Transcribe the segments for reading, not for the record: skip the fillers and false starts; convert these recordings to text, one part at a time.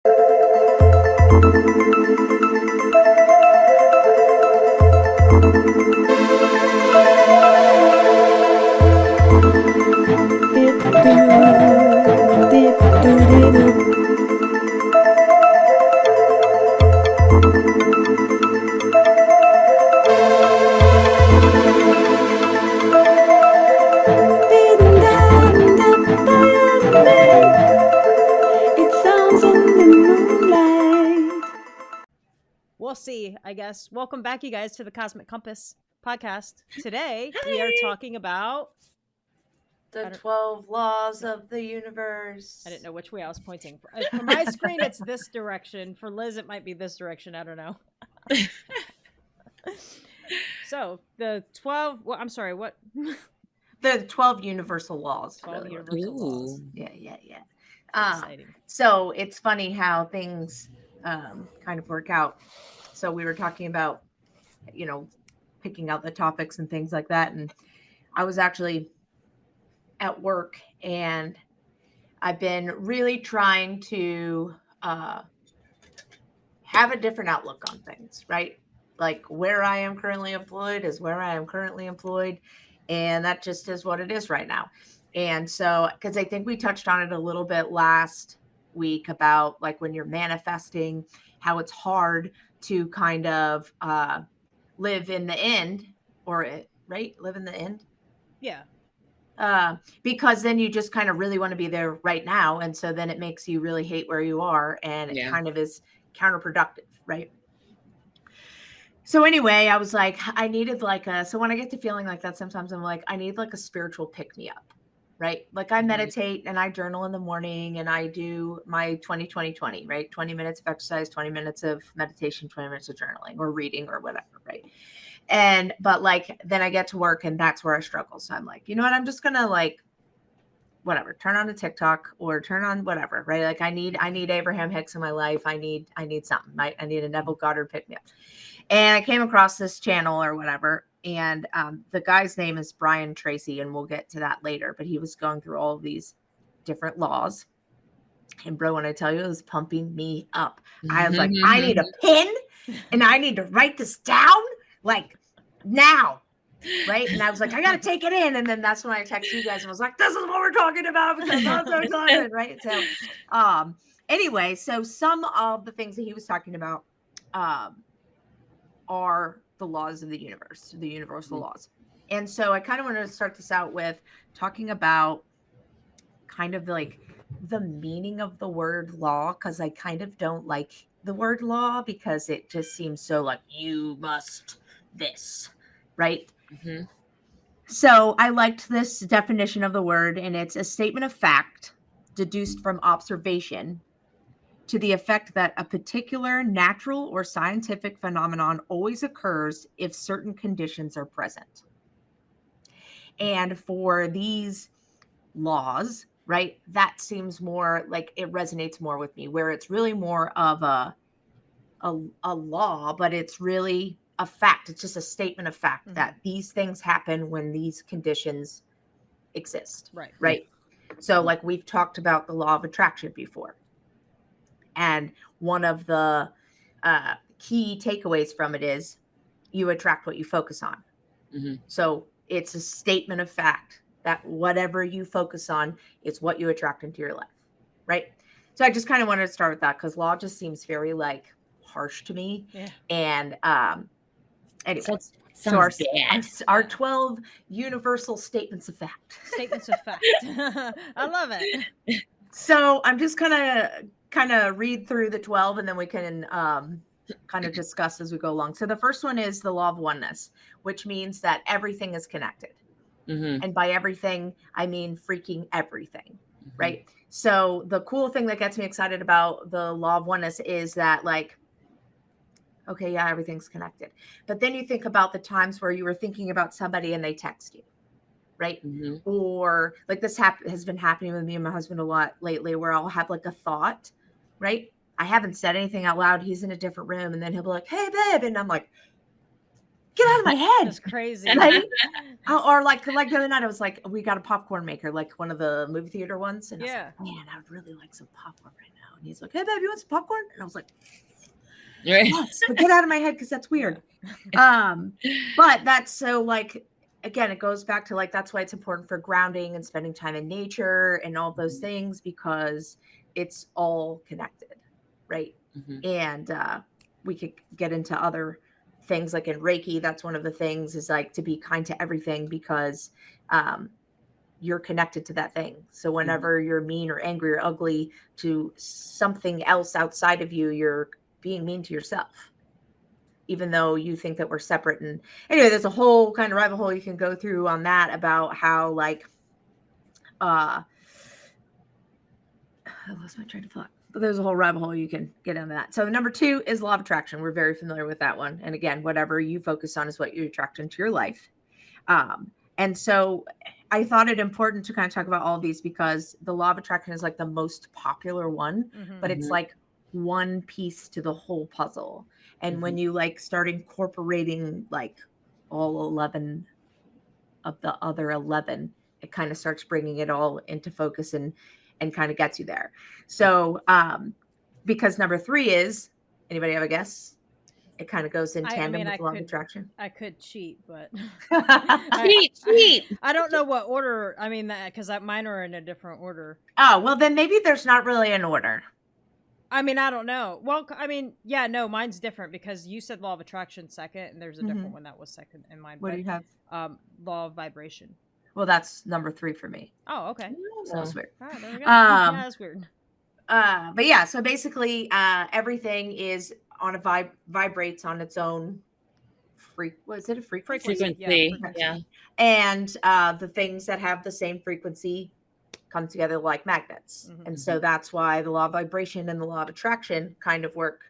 We'll see, I guess. Welcome back, you guys, to the Cosmic Compass podcast. Today, we are talking about the 12 laws of the universe. I didn't know which way I was pointing. For my screen, it's this direction. For Liz, it might be this direction. I don't know. So, the 12... Well, I'm sorry, what? The 12 universal laws. 12 universal laws. Yeah. Exciting. So, it's funny how things kind of work out. So, we were talking about, picking out the topics and things like that. And I was actually at work, and I've been really trying to have a different outlook on things, right? Like where I am currently employed is where I am currently employed. And that just is what it is right now. And so, because I think we touched on it a little bit last week about like when you're manifesting, how it's hard to kind of live in the end, live in the end. Yeah. Because then you just kind of really want to be there right now. And so then it makes you really hate where you are. And it kind of is counterproductive, right? So anyway, I was like, I needed so when I get to feeling like that, sometimes I'm like, I need like a spiritual pick-me-up, right? Like I meditate and I journal in the morning and I do my 20-20-20, right? 20 minutes of exercise, 20 minutes of meditation, 20 minutes of journaling or reading or whatever, right? But like, then I get to work and that's where I struggle. So I'm like, you know what? I'm just going to like, whatever, turn on a TikTok or turn on whatever, right? Like I need Abraham Hicks in my life. I need something, right? I need a Neville Goddard pick me up. And I came across this channel or whatever. And the guy's name is Brian Tracy, and we'll get to that later. But he was going through all of these different laws. And bro, when I tell you, it was pumping me up. I was like, I need a pen and I need to write this down like now. Right. And I was like, I got to take it in. And then that's when I texted you guys and was like, this is what we're talking about because I'm so excited. Right. So anyway, so some of the things that he was talking about are the laws of the universe, the universal laws. And so I kind of wanted to start this out with talking about kind of like the meaning of the word law, because I kind of don't like the word law because it just seems so like you must this, right? Mm-hmm. So I liked this definition of the word, and it's a statement of fact deduced from observation to the effect that a particular natural or scientific phenomenon always occurs if certain conditions are present. And for these laws, right, that seems more like it resonates more with me, where it's really more of a law, but it's really a fact. It's just a statement of fact that these things happen when these conditions exist. Right. So like we've talked about the law of attraction before. And one of the key takeaways from it is you attract what you focus on. Mm-hmm. So it's a statement of fact that whatever you focus on is what you attract into your life. Right. So I just kind of wanted to start with that because law just seems very like harsh to me. Yeah. And anyway, so our 12 universal statements of fact. Statements of fact. I love it. So I'm just gonna kind of read through the 12 and then we can kind of discuss as we go along. So the first one is the law of oneness, which means that everything is connected. Mm-hmm. And by everything, I mean freaking everything, right? So the cool thing that gets me excited about the law of oneness is that like, okay, yeah, everything's connected. But then you think about the times where you were thinking about somebody and they text you. Right. Mm-hmm. Or like this has been happening with me and my husband a lot lately where I'll have like a thought, right? I haven't said anything out loud. He's in a different room and then he'll be like, hey, babe. And I'm like, get out of my head. That's crazy. Right? Or like the other night, I was like, we got a popcorn maker, like one of the movie theater ones. And I was like, man, I would really like some popcorn right now. And he's like, hey, babe, you want some popcorn? And I was like, yes, but get out of my head because that's weird. But that's so like, again, it goes back to like, that's why it's important for grounding and spending time in nature and all those things, because it's all connected, right? And we could get into other things like in Reiki. That's one of the things is like to be kind to everything, because you're connected to that thing. So whenever you're mean or angry or ugly to something else outside of you, you're being mean to yourself, even though you think that we're separate. And anyway, there's a whole kind of rabbit hole you can go through on that about how like, I lost my train of thought, but there's a whole rabbit hole you can get into that. So number 2 is law of attraction. We're very familiar with that one. And again, whatever you focus on is what you attract into your life. And so I thought it important to kind of talk about all of these because the law of attraction is like the most popular one, but it's like one piece to the whole puzzle. And when you like start incorporating like all 11 of the other 11, it kind of starts bringing it all into focus and kind of gets you there. So because number 3 is, anybody have a guess? It kind of goes in tandem with law of attraction. I could cheat, but cheat. I don't know what order. I mean, because mine are in a different order. Oh, well, then maybe there's not really an order. I mean, I don't know. Well, I mean, yeah, no, mine's different because you said law of attraction second, and there's a different one that was second in mine. What do you have? Law of vibration. Well, that's number 3 for me. Oh, okay. So that's weird. There we go. Yeah, that's weird. But yeah, so basically, everything is on a vibrates on its own was it a frequency? Yeah. And the things that have the same frequency come together like magnets. And so that's why the law of vibration and the law of attraction kind of work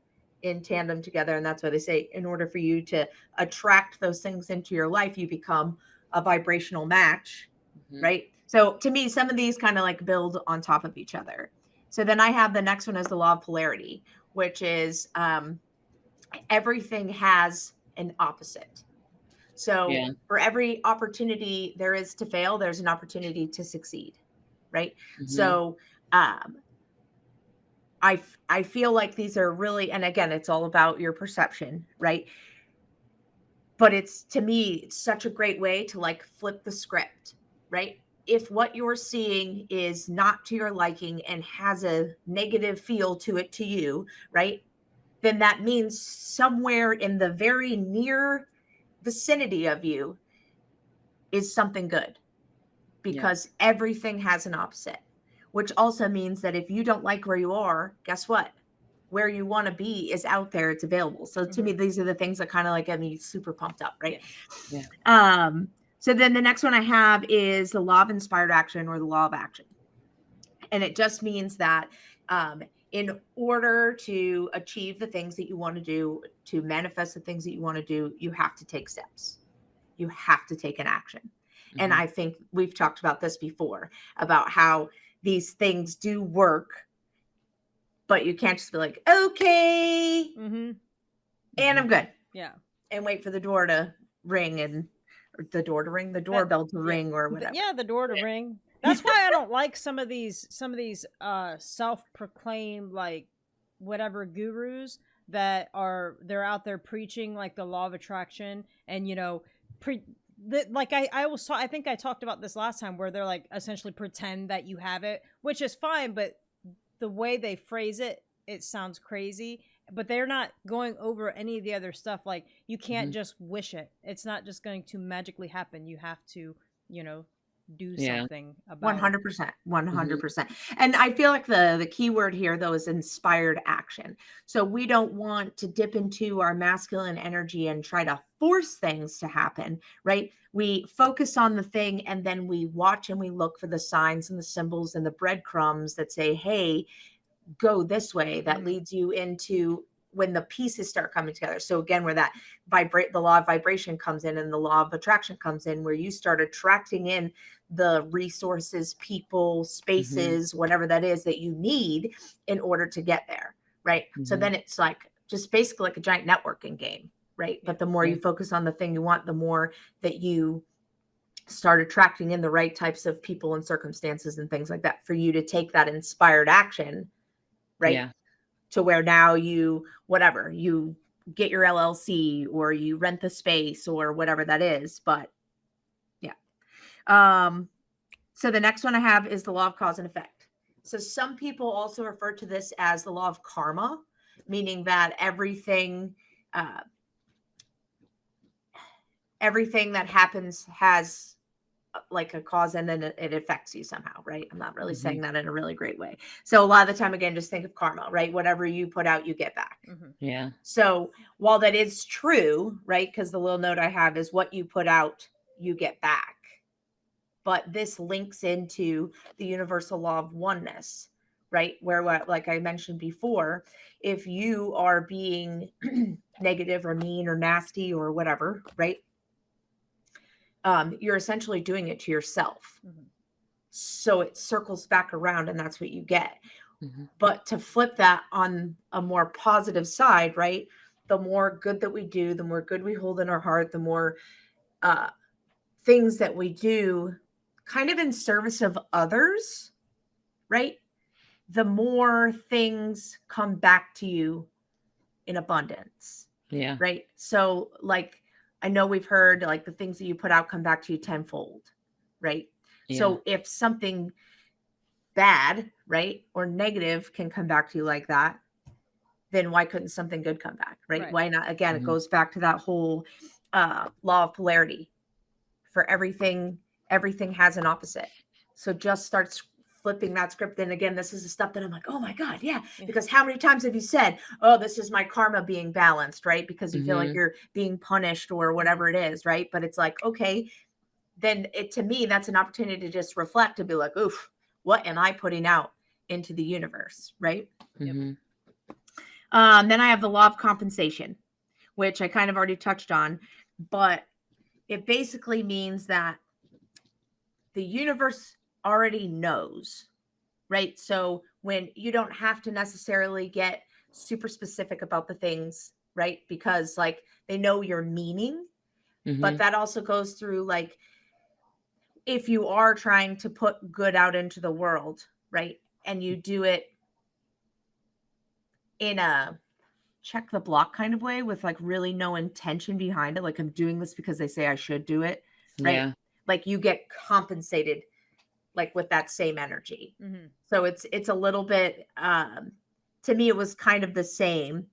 in tandem together. And that's why they say in order for you to attract those things into your life, you become a vibrational match, right? So to me, some of these kind of like build on top of each other. So then I have the next one as the law of polarity, which is everything has an opposite. So for every opportunity there is to fail, there's an opportunity to succeed, right? So I feel like these are really, and again, it's all about your perception, right? But it's, to me, it's such a great way to like flip the script, right? If what you're seeing is not to your liking and has a negative feel to it to you, right? Then that means somewhere in the very near vicinity of you is something good, because everything has an opposite, which also means that if you don't like where you are, guess what? Where you want to be is out there. It's available. So to me, these are the things that kind of like get me super pumped up, right? So then the next one I have is the law of inspired action, or the law of action. And it just means that in order to achieve the things that you want to do, to manifest the things that you want to do, you have to take steps. You have to take an action. And I think we've talked about this before, about how these things do work, but you can't just be like, okay, and I'm good. Yeah. And wait for the door to ring or the doorbell to ring or whatever. Yeah, the door to ring. That's why I don't like some of these self-proclaimed like whatever gurus that they're out there preaching like the law of attraction, and like I think I talked about this last time, where they're like essentially pretend that you have it, which is fine, but the way they phrase it, it sounds crazy. But they're not going over any of the other stuff. Like, you can't just wish it. It's not just going to magically happen. You have to, do something about 100%. 100%. And I feel like the key word here, though, is inspired action. So we don't want to dip into our masculine energy and try to force things to happen, right? We focus on the thing, and then we watch and we look for the signs and the symbols and the breadcrumbs that say, hey, go this way, that leads you into when the pieces start coming together. So again, where that the law of vibration comes in and the law of attraction comes in, where you start attracting in the resources, people, spaces, whatever that is that you need in order to get there, right? So then it's like just basically like a giant networking game, right? But the more you focus on the thing you want, the more that you start attracting in the right types of people and circumstances and things like that for you to take that inspired action, right? Yeah. To where now you get your LLC or you rent the space or whatever that is. But yeah. So the next one I have is the law of cause and effect. So some people also refer to this as the law of karma, meaning that everything that happens has like a cause and then it affects you somehow, right? I'm not really saying that in a really great way. So a lot of the time, again, just think of karma, right? Whatever you put out, you get back. Yeah. So while that is true, right? Because the little note I have is what you put out, you get back. But this links into the universal law of oneness, right? Where, like I mentioned before, if you are being negative or mean or nasty or whatever, right? You're essentially doing it to yourself. So it circles back around and that's what you get. But to flip that on a more positive side, right? The more good that we do, the more good we hold in our heart, the more things that we do kind of in service of others, right? The more things come back to you in abundance. Yeah. Right. So like, I know we've heard like the things that you put out come back to you tenfold. Right. Yeah. So if something bad, right, or negative can come back to you like that, then why couldn't something good come back? Right. Why not? Again, it goes back to that whole law of polarity. For everything has an opposite. So just start flipping that script. And again, this is the stuff that I'm like, oh my God, yeah. Because how many times have you said, oh, this is my karma being balanced, right? Because you feel like you're being punished or whatever it is, right? But it's like, okay, then to me, that's an opportunity to just reflect and be like, oof, what am I putting out into the universe, right? Then I have the law of compensation, which I kind of already touched on, but it basically means that the universe already knows, right? So when you don't have to necessarily get super specific about the things, right? Because like they know your meaning, but that also goes through like, if you are trying to put good out into the world, right? And you do it in a check the block kind of way with like really no intention behind it. Like I'm doing this because they say I should do it, right? Yeah. Like you get compensated like with that same energy. So it's a little bit, to me, it was kind of the same,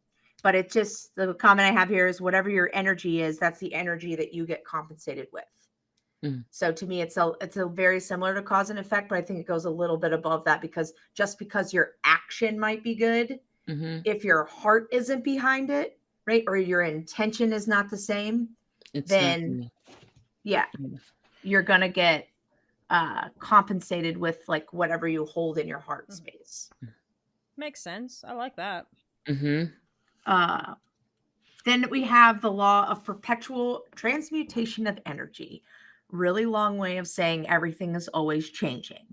but it just, the comment I have here is whatever your energy is, that's the energy that you get compensated with. So to me, it's a very similar to cause and effect, but I think it goes a little bit above that because just because your action might be good, if your heart isn't behind it, right, or your intention is not the same, then you're gonna get compensated with like whatever you hold in your heart space. Makes sense. I like that. Then we have the law of perpetual transmutation of energy. Really long way of saying everything is always changing.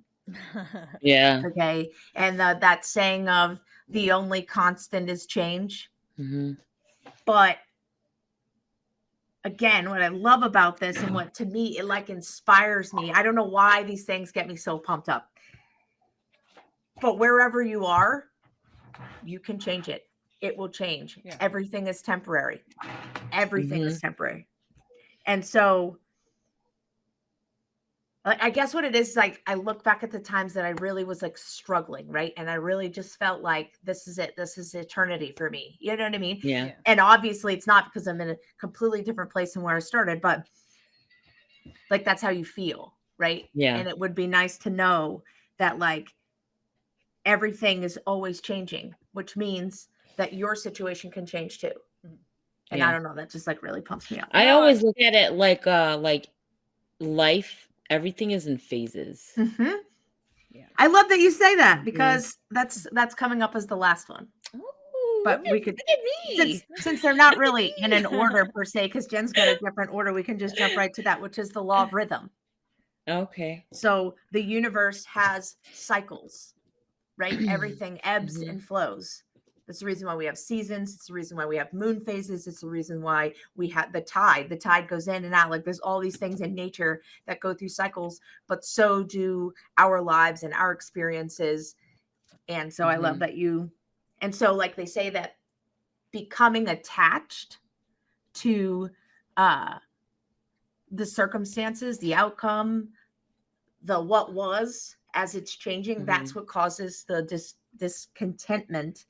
Yeah. Okay. And that saying of the only constant is change. But again, what I love about this and what to me, it like inspires me. I don't know why these things get me so pumped up. But wherever you are, you can change it. It will change. Yeah. Everything is temporary. Everything is temporary. And so I guess what it is like, I look back at the times that I really was like struggling, right? And I really just felt like this is it. This is eternity for me. You know what I mean? Yeah. And obviously it's not because I'm in a completely different place than where I started, but like that's how you feel, right? Yeah. And it would be nice to know that like everything is always changing, which means that your situation can change too. And I don't know, that just like really pumps me up. I always look at it like life. Everything is in phases. Yeah. I love that you say that because that's coming up as the last one. Ooh, but we could, since they're not really in an order per se, because Jen's got a different order, we can just jump right to that, which is the law of rhythm. Okay. So the universe has cycles, right? Everything ebbs and flows. It's the reason why we have seasons. It's the reason why we have moon phases. It's the reason why we have the tide. The tide goes in and out. Like there's all these things in nature that go through cycles, but so do our lives and our experiences. And so I love that and so like they say that becoming attached to the circumstances, the outcome, the what was as it's changing, that's what causes the discontentment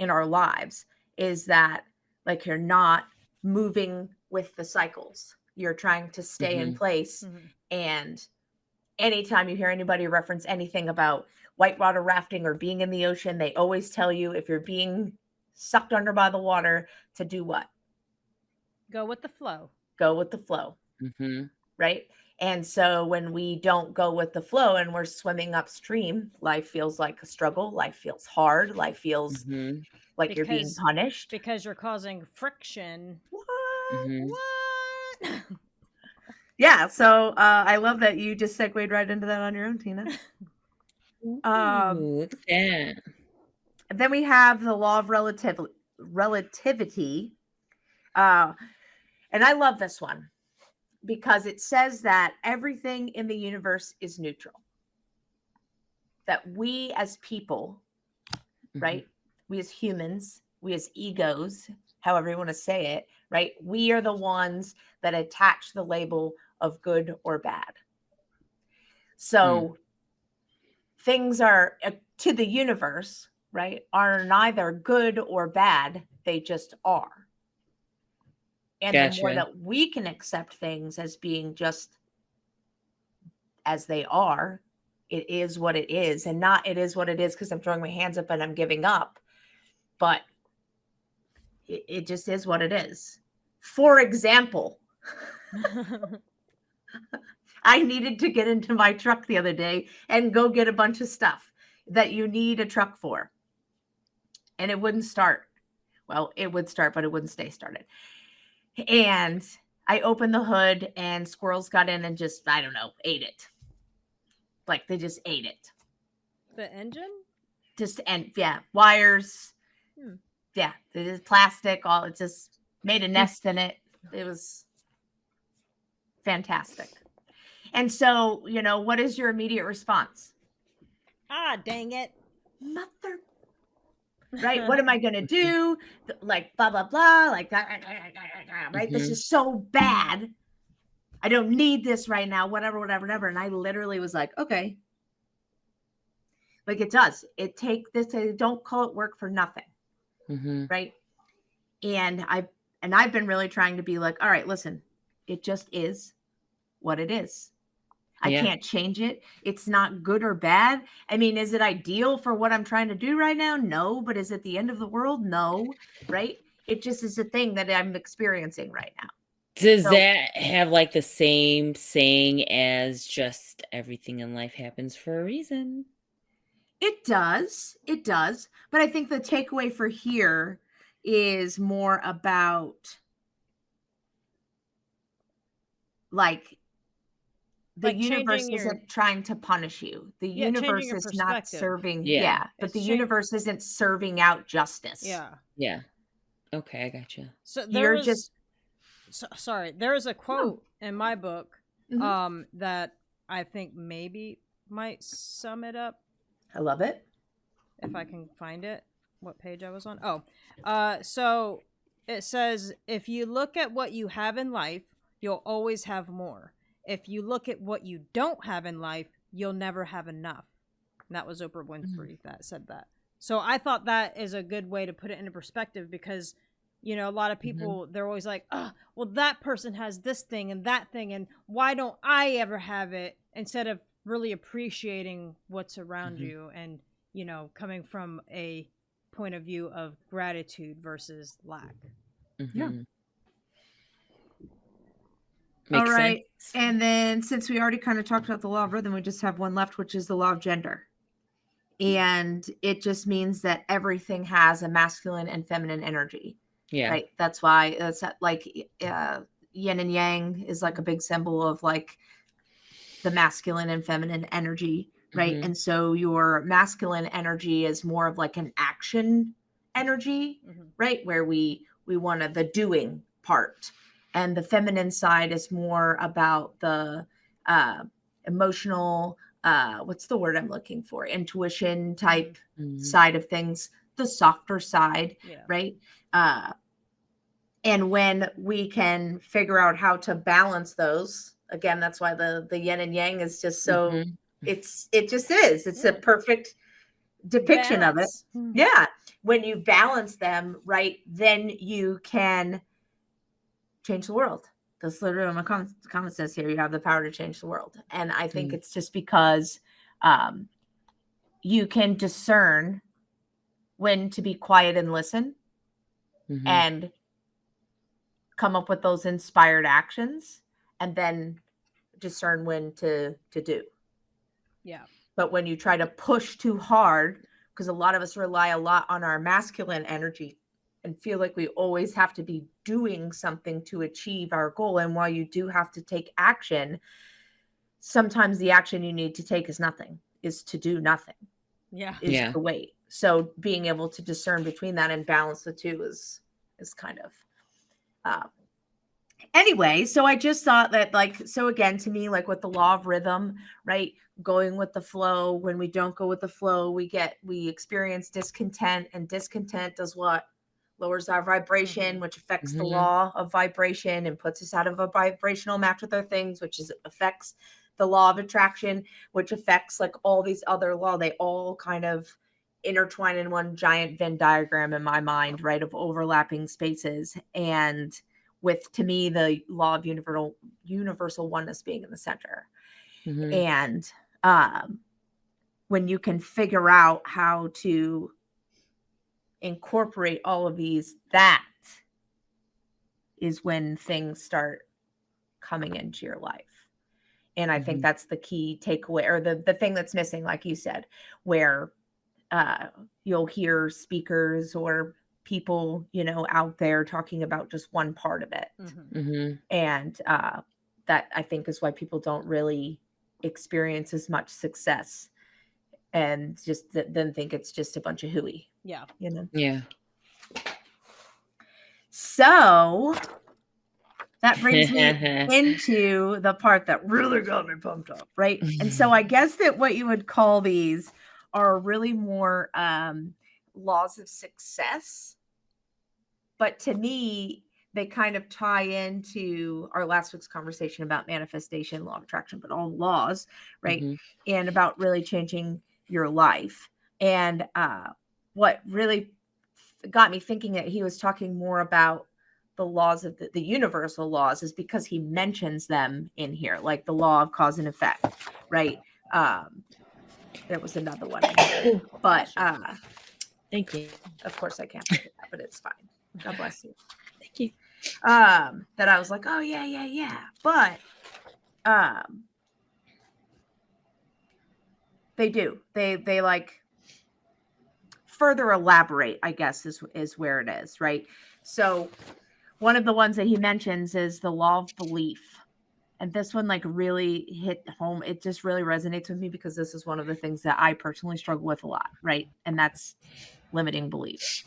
in our lives, is that like you're not moving with the cycles. You're trying to stay in place. And anytime you hear anybody reference anything about whitewater rafting or being in the ocean, they always tell you if you're being sucked under by the water to do what? Go with the flow. Go with the flow. Right? And so when we don't go with the flow and we're swimming upstream, life feels like a struggle. Life feels hard. Life feels like you're being punished. Because you're causing friction. What? Yeah. So I love that you just segued right into that on your own, Tina. Look at that. Then we have the law of relativity. And I love this one, because it says that everything in the universe is neutral. That we as people, right? We as humans, we as egos, however you want to say it, right? We are the ones that attach the label of good or bad. So things are to the universe, right, are neither good or bad. They just are. And the more that we can accept things as being just as they are, it is what it is, and not it is what it is because I'm throwing my hands up and I'm giving up, but it just is what it is. For example, I needed to get into my truck the other day and go get a bunch of stuff that you need a truck for. And it wouldn't start. Well, it would start, but it wouldn't stay started. And I opened the hood and squirrels got in and just, I don't know, ate it. Like they just ate it. The engine? Just, and yeah, wires. Yeah, it is plastic. All it just made a nest in it. It was fantastic. And so, you know, what is your immediate response? Ah, dang it. Mother. Right? What am I going to do? Like, blah, blah, blah. Like, right? This is so bad. I don't need this right now. Whatever. And I literally was like, okay. Like it does. It take this. Don't call it work for nothing. Right? And I've been really trying to be like, all right, listen, it just is what it is. I can't change it. It's not good or bad. I mean, is it ideal for what I'm trying to do right now? No. But is it the end of the world? No. Right? It just is a thing that I'm experiencing right now. Does that have like the same saying as just everything in life happens for a reason? It does. It does. But I think the takeaway for here is more about like the universe isn't trying to punish you. The universe is not serving. But the universe isn't serving out justice. Yeah. Okay, I got you. So there is a quote in my book that I think maybe might sum it up. I love it. If I can find it, what page I was on. So it says, if you look at what you have in life, you'll always have more. If you look at what you don't have in life, you'll never have enough. And that was Oprah Winfrey that said that. So I thought that is a good way to put it into perspective, because, you know, a lot of people, they're always like, oh, well, that person has this thing and that thing, and why don't I ever have it? Instead of really appreciating what's around you and, you know, coming from a point of view of gratitude versus lack. Yeah. Makes all right. sense. And then since we already kind of talked about the law of rhythm, we just have one left, which is the law of gender. And it just means that everything has a masculine and feminine energy. Yeah. Right. That's why it's like yin and yang is like a big symbol of like the masculine and feminine energy. Right. And so your masculine energy is more of like an action energy, right? Where we want the doing part. And the feminine side is more about the emotional, what's the word I'm looking for? Intuition type side of things, the softer side, right? And when we can figure out how to balance those, again, that's why the yin and yang is just so, it just is. It's a perfect depiction balance of it. Yeah. When you balance them, right, then you can change the world. That's literally what my comment says here. You have the power to change the world. And I think it's just because you can discern when to be quiet and listen and come up with those inspired actions, and then discern when to do. Yeah. But when you try to push too hard, because a lot of us rely a lot on our masculine energy and feel like we always have to be doing something to achieve our goal. And while you do have to take action, sometimes the action you need to take is nothing, is to do nothing. Yeah. Is to wait. So being able to discern between that and balance the two is kind of anyway. So I just thought that, like, so again, to me, like with the law of rhythm, right? Going with the flow. When we don't go with the flow, we experience discontent, and discontent does what? Lowers our vibration, which affects the law of vibration and puts us out of a vibrational match with other things, which affects the law of attraction, which affects like all these other laws. They all kind of intertwine in one giant Venn diagram in my mind, right? Of overlapping spaces. And with, to me, the law of universal oneness being in the center. And when you can figure out how to incorporate all of these, that is when things start coming into your life. And I think that's the key takeaway, or the thing that's missing, like you said, where you'll hear speakers or people, out there talking about just one part of it. And that, I think, is why people don't really experience as much success, and just then think it's just a bunch of hooey. Yeah. Yeah. So that brings me into the part that really got me pumped up, right? And so I guess that what you would call these are really more laws of success. But to me, they kind of tie into our last week's conversation about manifestation, law of attraction, but all laws, right? And about really changing your life. And what really got me thinking that he was talking more about the laws of the universal laws is because he mentions them in here, like the law of cause and effect, right? There was another one, but thank you. Of course I can't forget that, but it's fine. God bless you. Thank you. That I was like, oh yeah. But they do. They like further elaborate, I guess, is where it is, right? So one of the ones that he mentions is the law of belief. And this one like really hit home. It just really resonates with me because this is one of the things that I personally struggle with a lot, right? And that's limiting beliefs.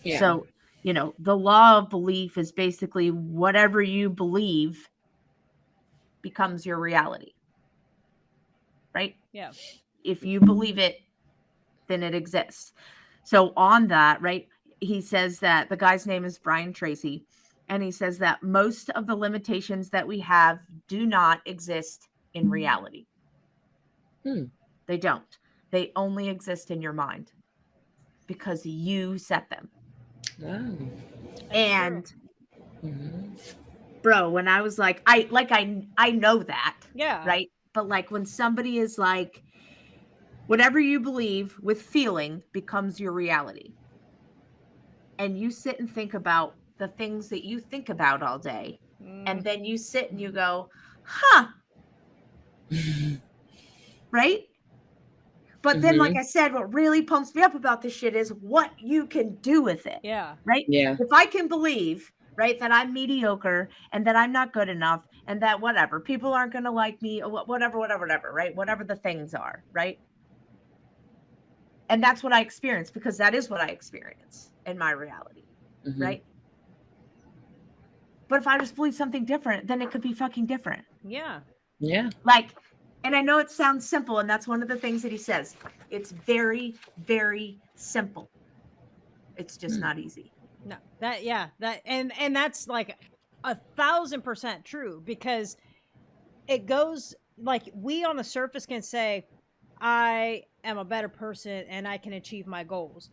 Yeah. So, the law of belief is basically whatever you believe becomes your reality, right? Yeah. If you believe it, then it exists. So on that, right, he says that the guy's name is Brian Tracy, and he says that most of the limitations that we have do not exist in reality. They don't. They only exist in your mind because you set them. Wow. And bro, when I was like, I know that. Yeah. Right. But like when somebody is like, whatever you believe with feeling becomes your reality. And you sit and think about the things that you think about all day. And then you sit and you go, huh. Right. But then, like I said, what really pumps me up about this shit is what you can do with it. Yeah. Right. Yeah. If I can believe, right, that I'm mediocre and that I'm not good enough and that whatever, people aren't going to like me, or whatever, right? Whatever the things are, right? And that's what I experience, because that is what I experience in my reality. Right. But if I just believe something different, then it could be fucking different. Yeah. Yeah. Like, and I know it sounds simple, and that's one of the things that he says. It's very, very simple. It's just not easy. No, and that's like 1,000% true, because it goes like, we on the surface can say, I am a better person and I can achieve my goals.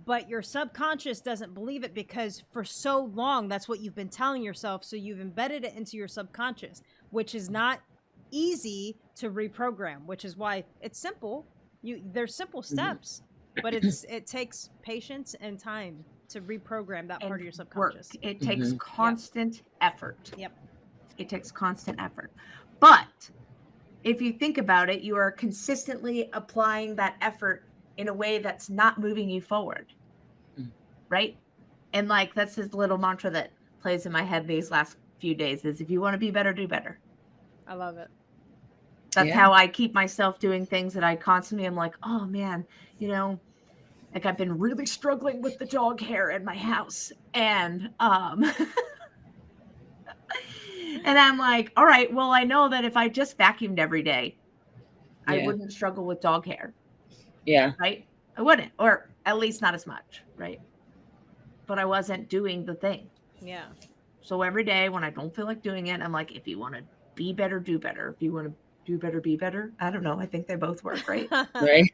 But your subconscious doesn't believe it, because for so long, that's what you've been telling yourself. So you've embedded it into your subconscious, which is not easy to reprogram, which is why it's simple. There's simple steps, but it takes patience and time to reprogram that part of your subconscious. Work. It takes constant effort. Yep. It takes constant effort. But if you think about it, you are consistently applying that effort in a way that's not moving you forward. Right? And like, that's his little mantra that plays in my head these last few days, is if you want to be better, do better. I love it. That's how I keep myself doing things that I constantly am like, oh man, you know, like I've been really struggling with the dog hair in my house. And and I'm like, all right, well, I know that if I just vacuumed every day, I wouldn't struggle with dog hair. Yeah. Right? I wouldn't, or at least not as much. Right? But I wasn't doing the thing. Yeah. So every day when I don't feel like doing it, I'm like, if you want to be better, do better. If you want to do better, be better. I don't know. I think they both work, right? Right.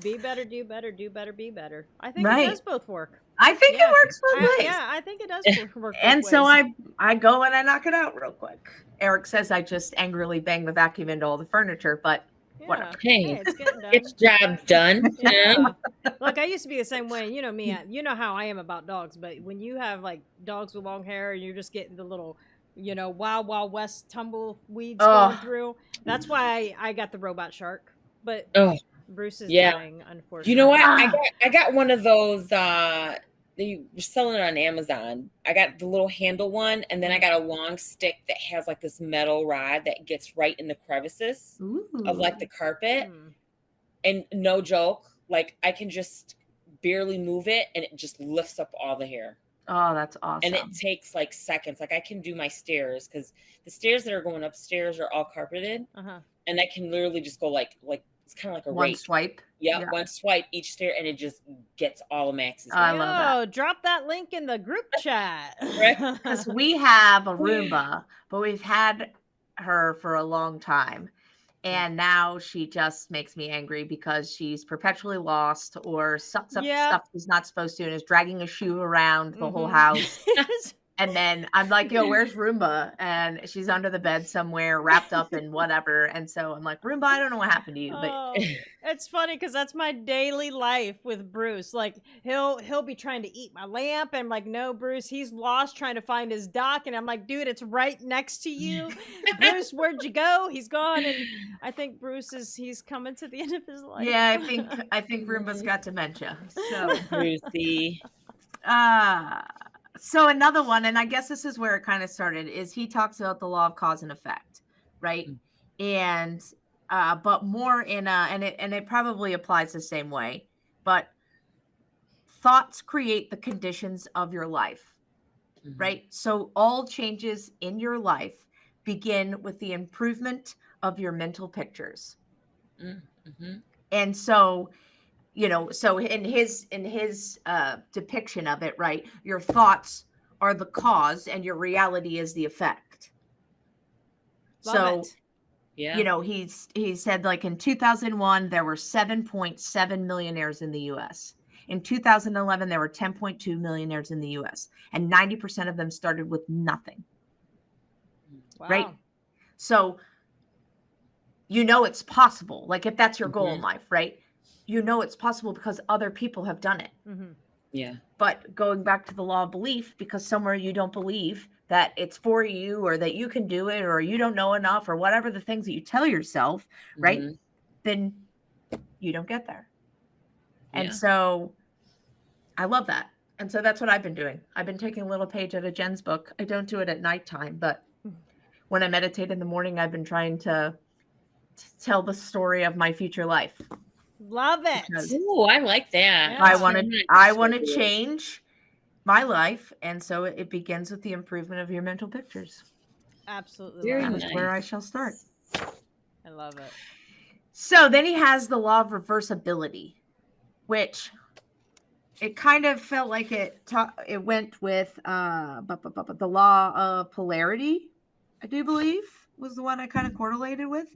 Be better, do better, be better. I think it does both work. I think it works both ways. Yeah, I think it does work both and ways. so I go and I knock it out real quick. Eric says I just angrily bang the vacuum into all the furniture, but whatever. Hey, it's getting done. It's job done. Yeah. Look, I used to be the same way. You know me. You know how I am about dogs. But when you have like dogs with long hair and you're just getting the little, you know, wild west tumbleweeds going through, that's why I got the robot shark. But Bruce is dying, unfortunately. You know what? I got one of those. They were selling it on Amazon. I got the little handle one, and then I got a long stick that has like this metal rod that gets right in the crevices of like the carpet. And no joke, like I can just barely move it, and it just lifts up all the hair. Oh, that's awesome. And it takes like seconds. Like I can do my stairs, because the stairs that are going upstairs are all carpeted, and I can literally just go like it's kind of like a one rake. swipe. Yeah, one swipe each stair, and it just gets all of Max's. I love that. Drop that link in the group chat. Because we have a Roomba, but we've had her for a long time. And now she just makes me angry because she's perpetually lost or sucks up stuff she's not supposed to and is dragging a shoe around the whole house. And then I'm like, yo, where's Roomba? And she's under the bed somewhere, wrapped up in whatever. And so I'm like, Roomba, I don't know what happened to you, but it's funny because that's my daily life with Bruce. Like he'll be trying to eat my lamp, and I'm like, no, Bruce, he's lost trying to find his dock, and I'm like, dude, it's right next to you. Bruce, where'd you go? He's gone. And I think Bruce he's coming to the end of his life. Yeah, I think Roomba's got dementia. So Brucey. So another one, and I guess this is where it kind of started, is he talks about the law of cause and effect, right? And but more in and it probably applies the same way, but thoughts create the conditions of your life, right? So all changes in your life begin with the improvement of your mental pictures. And so, you know, so in his depiction of it, right, your thoughts are the cause and your reality is the effect. Love it. You know, he said like in 2001 there were 7.7 millionaires in the US. In 2011 there were 10.2 millionaires in the US, and 90% of them started with nothing. Wow. Right? So you know it's possible. Like if that's your goal in life, right? You know it's possible because other people have done it. Yeah. But going back to the law of belief, because somewhere you don't believe that it's for you or that you can do it or you don't know enough or whatever the things that you tell yourself, right? Then you don't get there. And so I love that. And so that's what I've been doing. I've been taking a little page out of Jen's book. I don't do it at nighttime, but when I meditate in the morning, I've been trying to tell the story of my future life. Love it. Ooh, I like that. Yeah. I want to change my life, and so it begins with the improvement of your mental pictures. Absolutely. Very love That it. is where I shall start. I love it. So then he has the law of reversibility, which it kind of felt like it went with the law of polarity, I do believe was the one I kind of correlated with.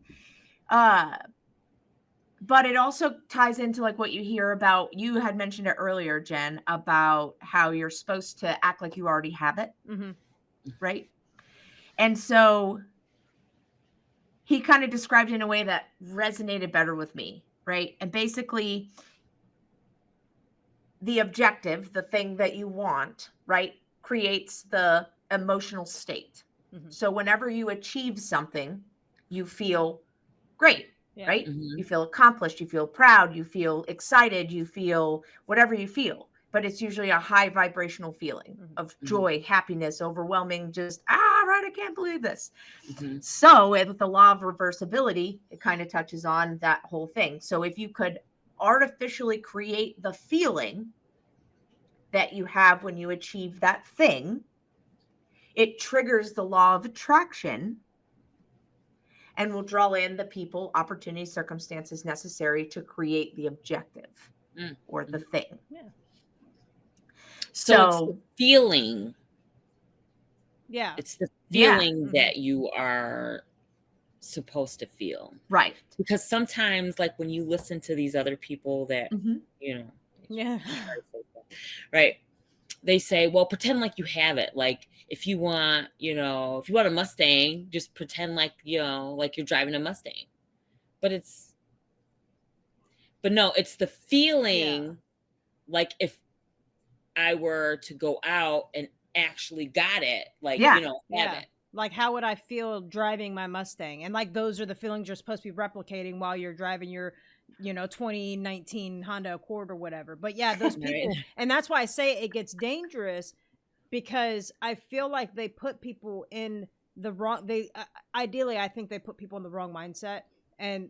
But it also ties into like what you hear about, you had mentioned it earlier, Jen, about how you're supposed to act like you already have it. Mm-hmm. Right. And so he kind of described it in a way that resonated better with me. Right. And basically the objective, the thing that you want, right, creates the emotional state. Mm-hmm. So whenever you achieve something, you feel great. Yeah. Right? Mm-hmm. You feel accomplished, you feel proud, you feel excited, you feel whatever you feel, but it's usually a high vibrational feeling of joy, happiness, overwhelming, just, right, I can't believe this. Mm-hmm. So with the law of reversibility, it kind of touches on that whole thing. So if you could artificially create the feeling that you have when you achieve that thing, it triggers the law of attraction and will draw in the people, opportunities, circumstances necessary to create the objective or the thing. Yeah. So it's the feeling. Yeah. It's the feeling that you are supposed to feel. Right. Because sometimes, like when you listen to these other people that, you know, right, they say, well, pretend like you have it. Like if you want a Mustang, just pretend like, like you're driving a Mustang. But no, it's the feeling. Like if I were to go out and actually got it, like, have it. Like, how would I feel driving my Mustang? And like, those are the feelings you're supposed to be replicating while you're driving your 2019 Honda Accord or whatever. But yeah, those people, and that's why I say it gets dangerous, because I feel like they put people in the wrong, ideally, I think they put people in the wrong mindset. And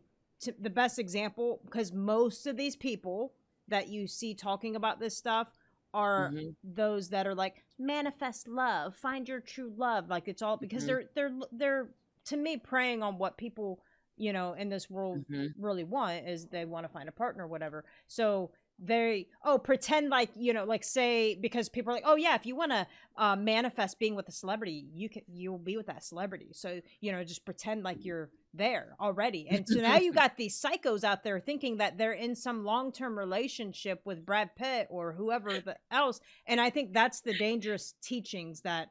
the best example, because most of these people that you see talking about this stuff are those that are like, manifest love, find your true love. Like, it's all because they're to me preying on what people in this world really want, is they want to find a partner or whatever. So they pretend like, like, say, because people are like, oh yeah, if you want to manifest being with a celebrity, you'll be with that celebrity. So just pretend like you're there already. And so now you got these psychos out there thinking that they're in some long-term relationship with Brad Pitt or whoever else. And I think that's the dangerous teachings that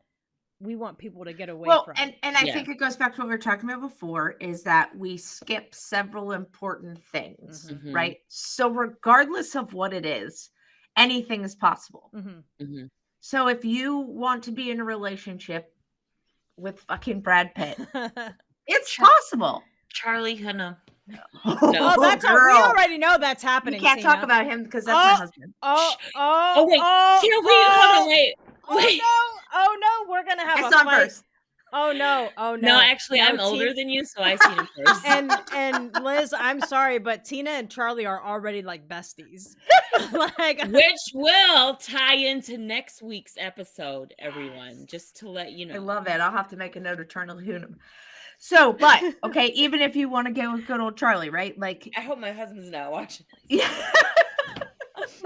we want people to get away from. And I think it goes back to what we were talking about before, is that we skip several important things, right? So regardless of what it is, anything is possible. So if you want to be in a relationship with fucking Brad Pitt, it's possible. Charlie Hunnam. No, that's we already know that's happening. You can't talk about him because that's my husband. Wait. Oh no, we're gonna have a fight. First. Oh no. No, actually, I'm older than you, so I see him first. And Liz, I'm sorry, but Tina and Charlie are already like besties. Which will tie into next week's episode, everyone. Just to let you know. I love it. I'll have to make a note of Charlie Hunnam. So, but okay, even if you want to get with good old Charlie, right? Like, I hope my husband's not watching. Yeah.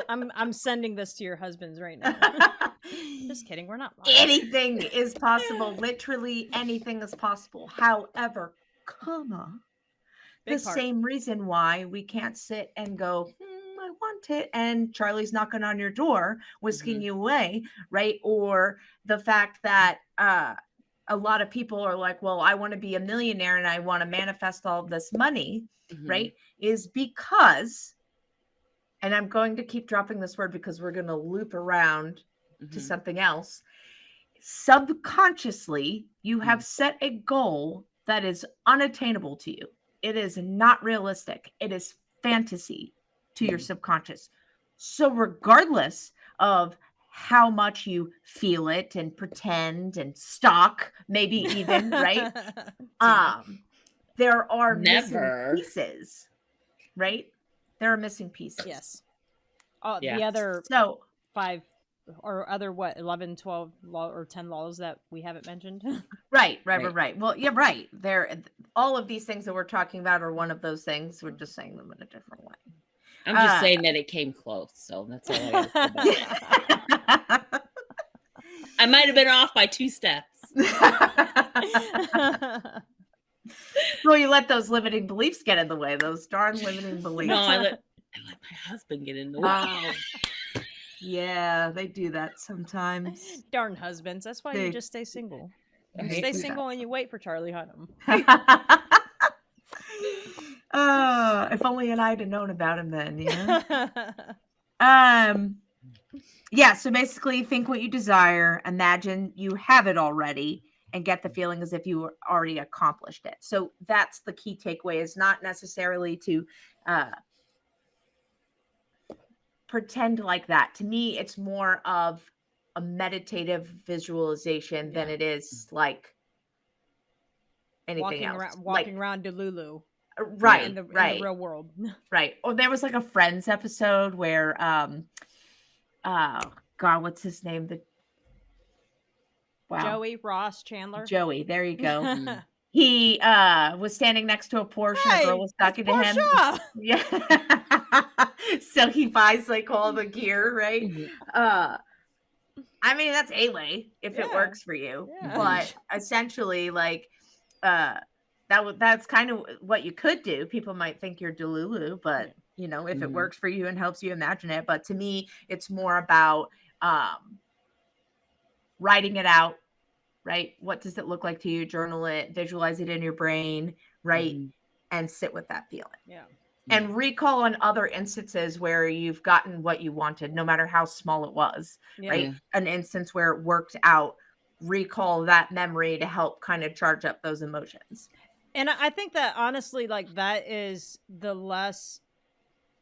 I'm sending this to your husbands right now. Just kidding. We're not lying. Anything is possible. Literally anything is possible. However, same reason why we can't sit and go, I want it, and Charlie's knocking on your door, whisking you away, right? Or the fact that a lot of people are like, well, I want to be a millionaire and I want to manifest all this money, right? Is because, and I'm going to keep dropping this word because we're going to loop around to something else. Subconsciously, you have set a goal that is unattainable to you. It is not realistic. It is fantasy to your subconscious. So regardless of how much you feel it and pretend and stalk, maybe even, right? There are missing pieces, right? There are missing pieces. Yes. Oh, Yeah. the other So 5 or other 11, 12 law or 10 laws that we haven't mentioned. right. Well, yeah, right. All of these things that we're talking about are one of those things. We're just saying them in a different way. I'm just saying that it came close, so that's all I got to say about that. I might have been off by 2 steps. Well, you let those limiting beliefs get in the way. Those darn limiting beliefs. No, I let my husband get in the way. Oh. Yeah, they do that sometimes. Darn husbands. That's why you just stay single. You Right? stay single and you wait for Charlie Hunnam. If only I'd have known about him then, you know? Yeah, so basically think what you desire, imagine you have it already, and get the feeling as if you already accomplished it. So that's the key takeaway, is not necessarily to pretend like that. To me, it's more of a meditative visualization than it is like anything else. Walking around Delulu. Right, in the real world. Right. Or there was like a Friends episode where God, what's his name? Joey, Ross, Chandler. Joey, there you go. He was standing next to a Porsche and a girl was talking to him. Yeah. So he buys like all the gear, right? I mean, that's a way if it works for you. Yeah. But essentially, like that's kind of what you could do. People might think you're Delulu, but you know, if it works for you and helps you imagine it. But to me, it's more about writing it out, right? What does it look like to you? Journal it, visualize it in your brain, right? And sit with that feeling. Yeah. And recall on other instances where you've gotten what you wanted, no matter how small it was, right? An instance where it worked out, recall that memory to help kind of charge up those emotions. And I think that honestly, like, that is the less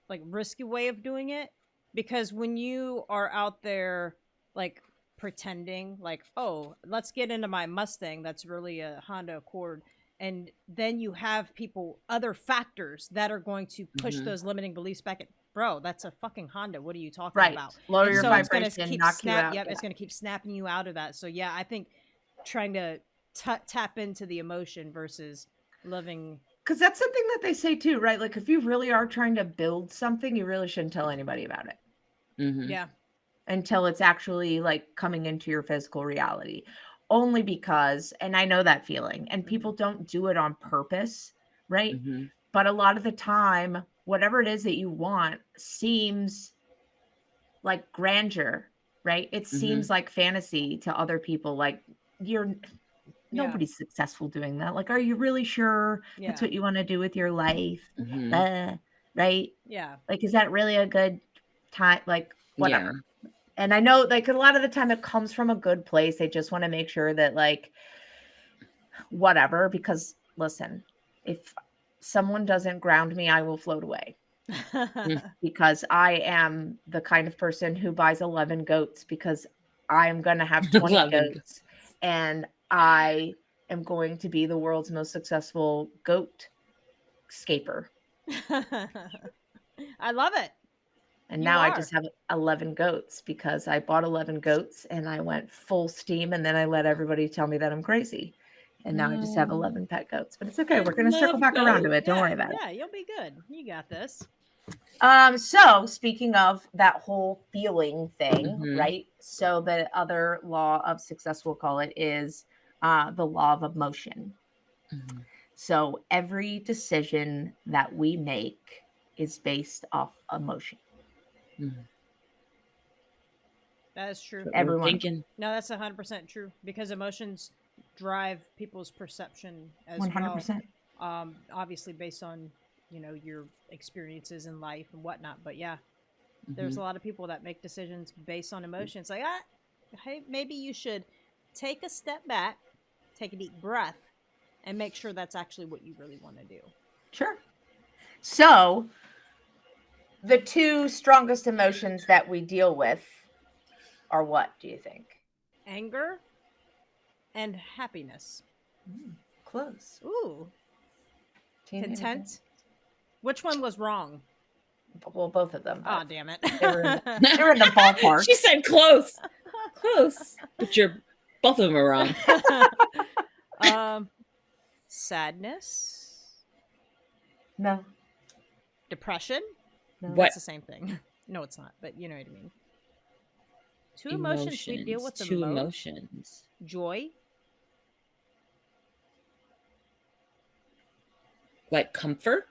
like risky way of doing it, because when you are out there like pretending like, oh, let's get into my Mustang that's really a Honda Accord, and then you have other factors that are going to push those limiting beliefs back at, bro, that's a fucking Honda. What are you talking about? Lower your vibration, knock you out. Yep, it's going to keep snapping you out of that. So yeah, I think trying to tap into the emotion versus living. Because that's something that they say too, right? Like if you really are trying to build something, you really shouldn't tell anybody about it. Yeah. Until it's actually like coming into your physical reality. Only because, and I know that feeling, and people don't do it on purpose, right? But a lot of the time, whatever it is that you want seems like grandeur, right? It seems like fantasy to other people. Like nobody's successful doing that. Like, are you really sure that's what you want to do with your life? Right? Yeah. Like, is that really a good time? Like, whatever. Yeah. And I know, like, a lot of the time it comes from a good place. They just want to make sure that, like, whatever, because listen, if someone doesn't ground me, I will float away. Because I am the kind of person who buys 11 goats because I'm going to have 20 goats and I am going to be the world's most successful goat scaper. I love it. And now I just have 11 goats because I bought 11 goats and I went full steam, and then I let everybody tell me that I'm crazy. And now I just have 11 pet goats. But it's okay. We're going to circle back around to it. Don't worry about it. Yeah, you'll be good. You got this. So speaking of that whole feeling thing, right? So the other law of success, we'll call it, is the law of emotion. So every decision that we make is based off emotion. That is true. Everyone. No, that's 100% true, because emotions drive people's perception as 100%. well. Obviously based on, you know, your experiences in life and whatnot. But yeah, there's a lot of people that make decisions based on emotions. Like, hey, maybe you should take a step back, take a deep breath, and make sure that's actually what you really want to do. Sure. So the two strongest emotions that we deal with are what, do you think? Anger and happiness. Close. Ooh. Content. Which one was wrong? Well, both of them. Oh, damn it. They were in the ballpark. She said close. Close. But both of them are wrong. Sadness. No. Depression. No. What? That's the same thing. No, it's not, but you know what I mean. Two emotions we deal with the Two most. emotions. Joy. Like comfort?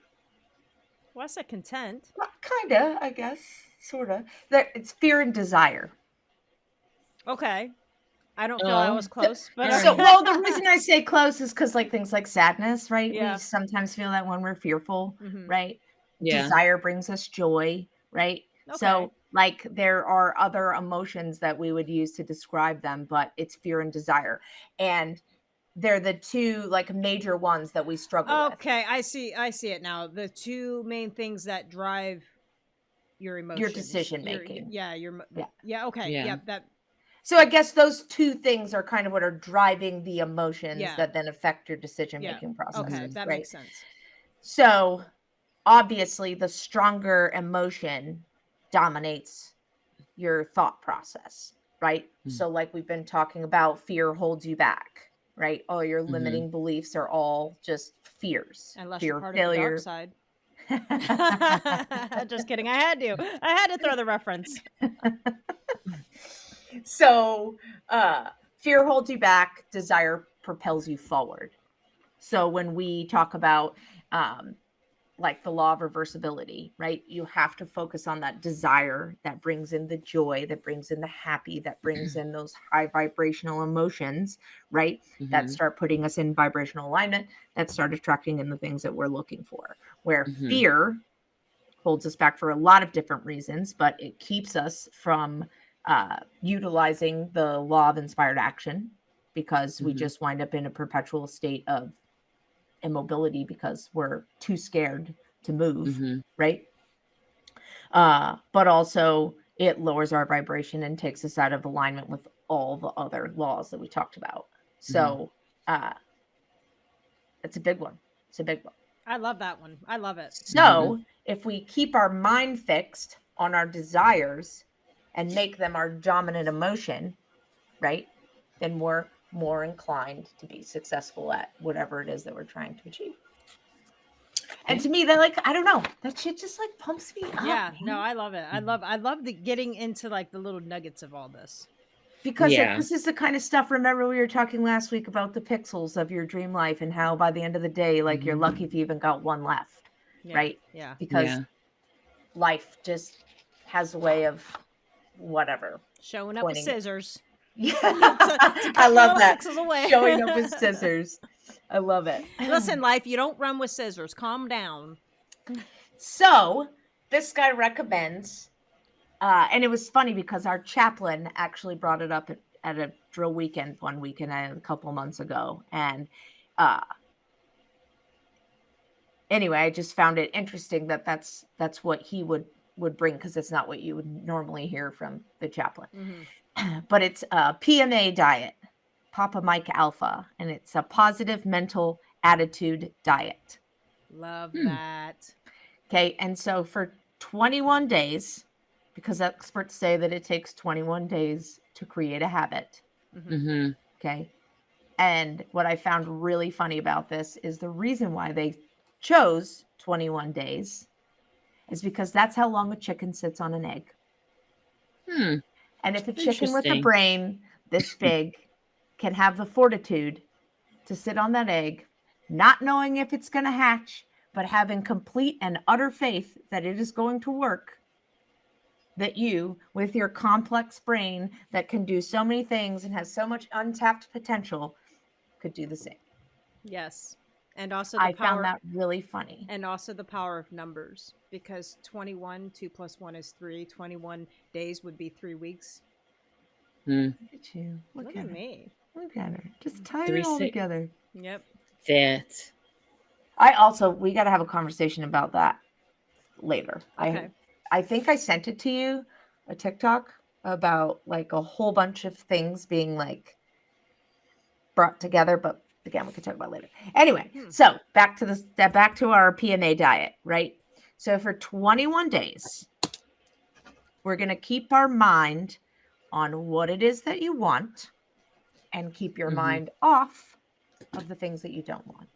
Well, I said content. Well, kinda, I guess. Sorta. It's fear and desire. Okay. I don't feel I was close, but So, well, the reason I say close is because like things like sadness, right? Yeah. We sometimes feel that when we're fearful, right? Yeah. Desire brings us joy, right? Okay. So like there are other emotions that we would use to describe them, but it's fear and desire. And they're the two like major ones that we struggle with. Okay, I see it now. The two main things that drive your emotions. Your decision making. Yeah, okay. Yeah. Yeah, that. So I guess those two things are kind of what are driving the emotions that then affect your decision making process. Okay, that makes sense. So obviously the stronger emotion dominates your thought process, right? So like we've been talking about, fear holds you back, right? All your limiting beliefs are all just fears. Unless fear you're part failure. of the dark side. Just kidding. I had to throw the reference. So fear holds you back, desire propels you forward. So when we talk about like the law of reversibility, right? You have to focus on that desire that brings in the joy, that brings in the happy, that brings in those high vibrational emotions, right? That start putting us in vibrational alignment, that start attracting in the things that we're looking for. Where fear holds us back for a lot of different reasons, but it keeps us from utilizing the law of inspired action because we just wind up in a perpetual state of immobility because we're too scared to move, right? But also it lowers our vibration and takes us out of alignment with all the other laws that we talked about. So it's a big one. It's a big one. I love that one. I love it. So if we keep our mind fixed on our desires and make them our dominant emotion, right? Then we're more inclined to be successful at whatever it is that we're trying to achieve. And to me, that like, I don't know, that shit just like pumps me up. Yeah, no, I love it. I love the getting into like the little nuggets of all this. Because this is the kind of stuff, remember we were talking last week about the pixels of your dream life and how by the end of the day, like you're lucky if you even got one left, right? Yeah. Because life just has a way of whatever. Showing up with scissors. Yeah, I love that. Showing up with scissors. I love it. Listen, life, you don't run with scissors. Calm down. So this guy recommends, and it was funny because our chaplain actually brought it up at a drill weekend one weekend a couple months ago. And anyway, I just found it interesting that that's what he would bring because it's not what you would normally hear from the chaplain. But it's a PMA diet, Papa Mike Alpha, and it's a positive mental attitude diet. Love that. Okay, and so for 21 days, because experts say that it takes 21 days to create a habit. Okay, and what I found really funny about this is the reason why they chose 21 days is because that's how long a chicken sits on an egg. And if a chicken with a brain this big can have the fortitude to sit on that egg, not knowing if it's going to hatch, but having complete and utter faith that it is going to work, that you, with your complex brain that can do so many things and has so much untapped potential, could do the same. Yes. And also I found that really funny. And also the power of numbers, because 21, 2 plus 1 is 3. 21 days would be 3 weeks. Look at you. Look at me. Look at her. Just tie it all together. Yep. That. We got to have a conversation about that later. Okay. I think I sent it to you, a TikTok about like a whole bunch of things being like brought together, but again, we could talk about it later. Anyway, so back to our PMA diet, right? So for 21 days, we're going to keep our mind on what it is that you want and keep your mind off of the things that you don't want.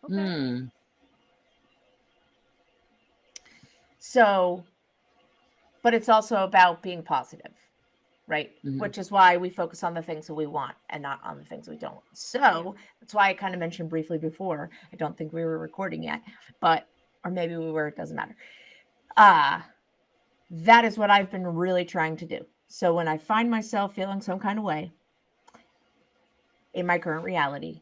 Okay. So, but it's also about being positive, right? Which is why we focus on the things that we want and not on the things we don't. So that's why I kind of mentioned briefly before. I don't think we were recording yet, but, or maybe we were, it doesn't matter. That is what I've been really trying to do. So when I find myself feeling some kind of way in my current reality,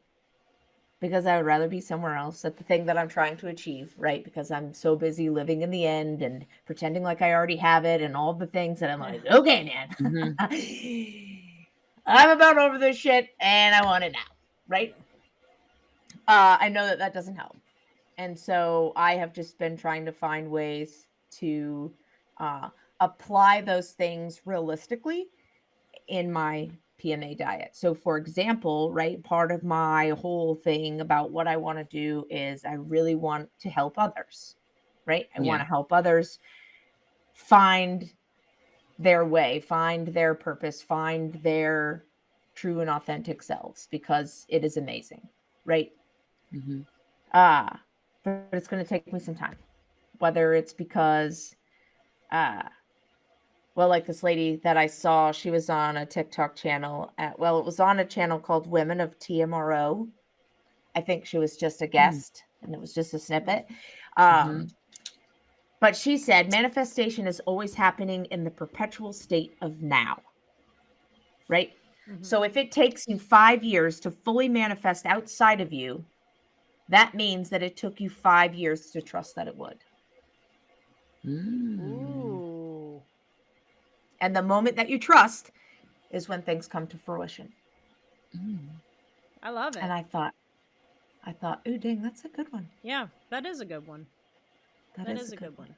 because I would rather be somewhere else at the thing that I'm trying to achieve, right? Because I'm so busy living in the end and pretending like I already have it and all the things that I'm like, okay, man, I'm about over this shit and I want it now, right? I know that that doesn't help. And so I have just been trying to find ways to apply those things realistically in my PMA diet. So for example, right, part of my whole thing about what I want to do is I really want to help others, right? I want to help others find their way, find their purpose, find their true and authentic selves, because it is amazing, right? But it's going to take me some time, whether it's because well, like this lady that I saw, she was on a TikTok channel it was on a channel called Women of TMRO. I think she was just a guest and it was just a snippet. But she said, manifestation is always happening in the perpetual state of now, right? So if it takes you 5 years to fully manifest outside of you, that means that it took you 5 years to trust that it would. Ooh. And the moment that you trust is when things come to fruition. I love it. And I thought, ooh, dang, that's a good one. Yeah, that is a good one. That is a good one.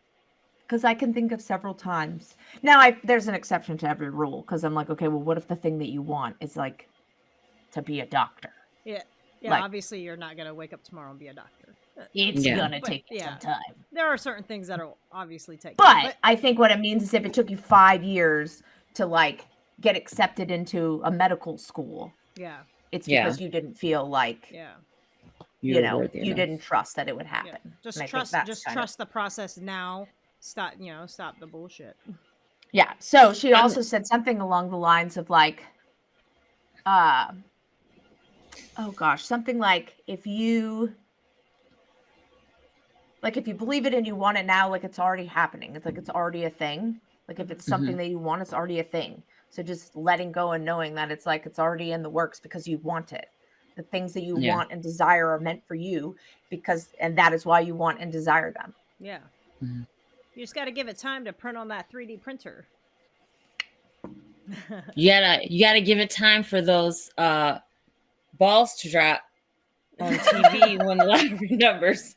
Because I can think of several times. Now, there's an exception to every rule, because I'm like, okay, well, what if the thing that you want is like to be a doctor? Yeah. Yeah, like, obviously you're not going to wake up tomorrow and be a doctor. It's going to take some time. There are certain things that will obviously take time. But I think what it means is if it took you 5 years to like get accepted into a medical school, it's because you didn't feel like, you didn't trust that it would happen. Just trust the process now. Stop the bullshit. Yeah. So she also said something along the lines of like, something like if you believe it and you want it now, like it's already happening. It's like it's already a thing. Like if it's something that you want, it's already a thing. So just letting go and knowing that it's like it's already in the works because you want it. The things that you want and desire are meant for you and that is why you want and desire them. Yeah. You just got to give it time to print on that 3D printer. You gotta give it time for those balls to drop on TV when the lottery numbers.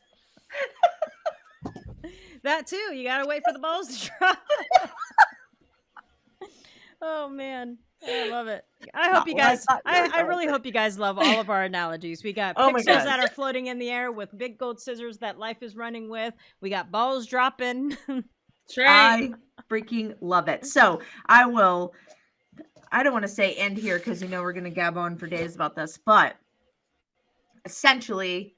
That too. You gotta wait for the balls to drop. Oh man, I love it. I hope you guys. I really hope you guys love all of our analogies. We got pixels that are floating in the air with big gold scissors that life is running with. We got balls dropping. That's right. I freaking love it. So I don't want to say end here because we're going to gab on for days about this, but essentially,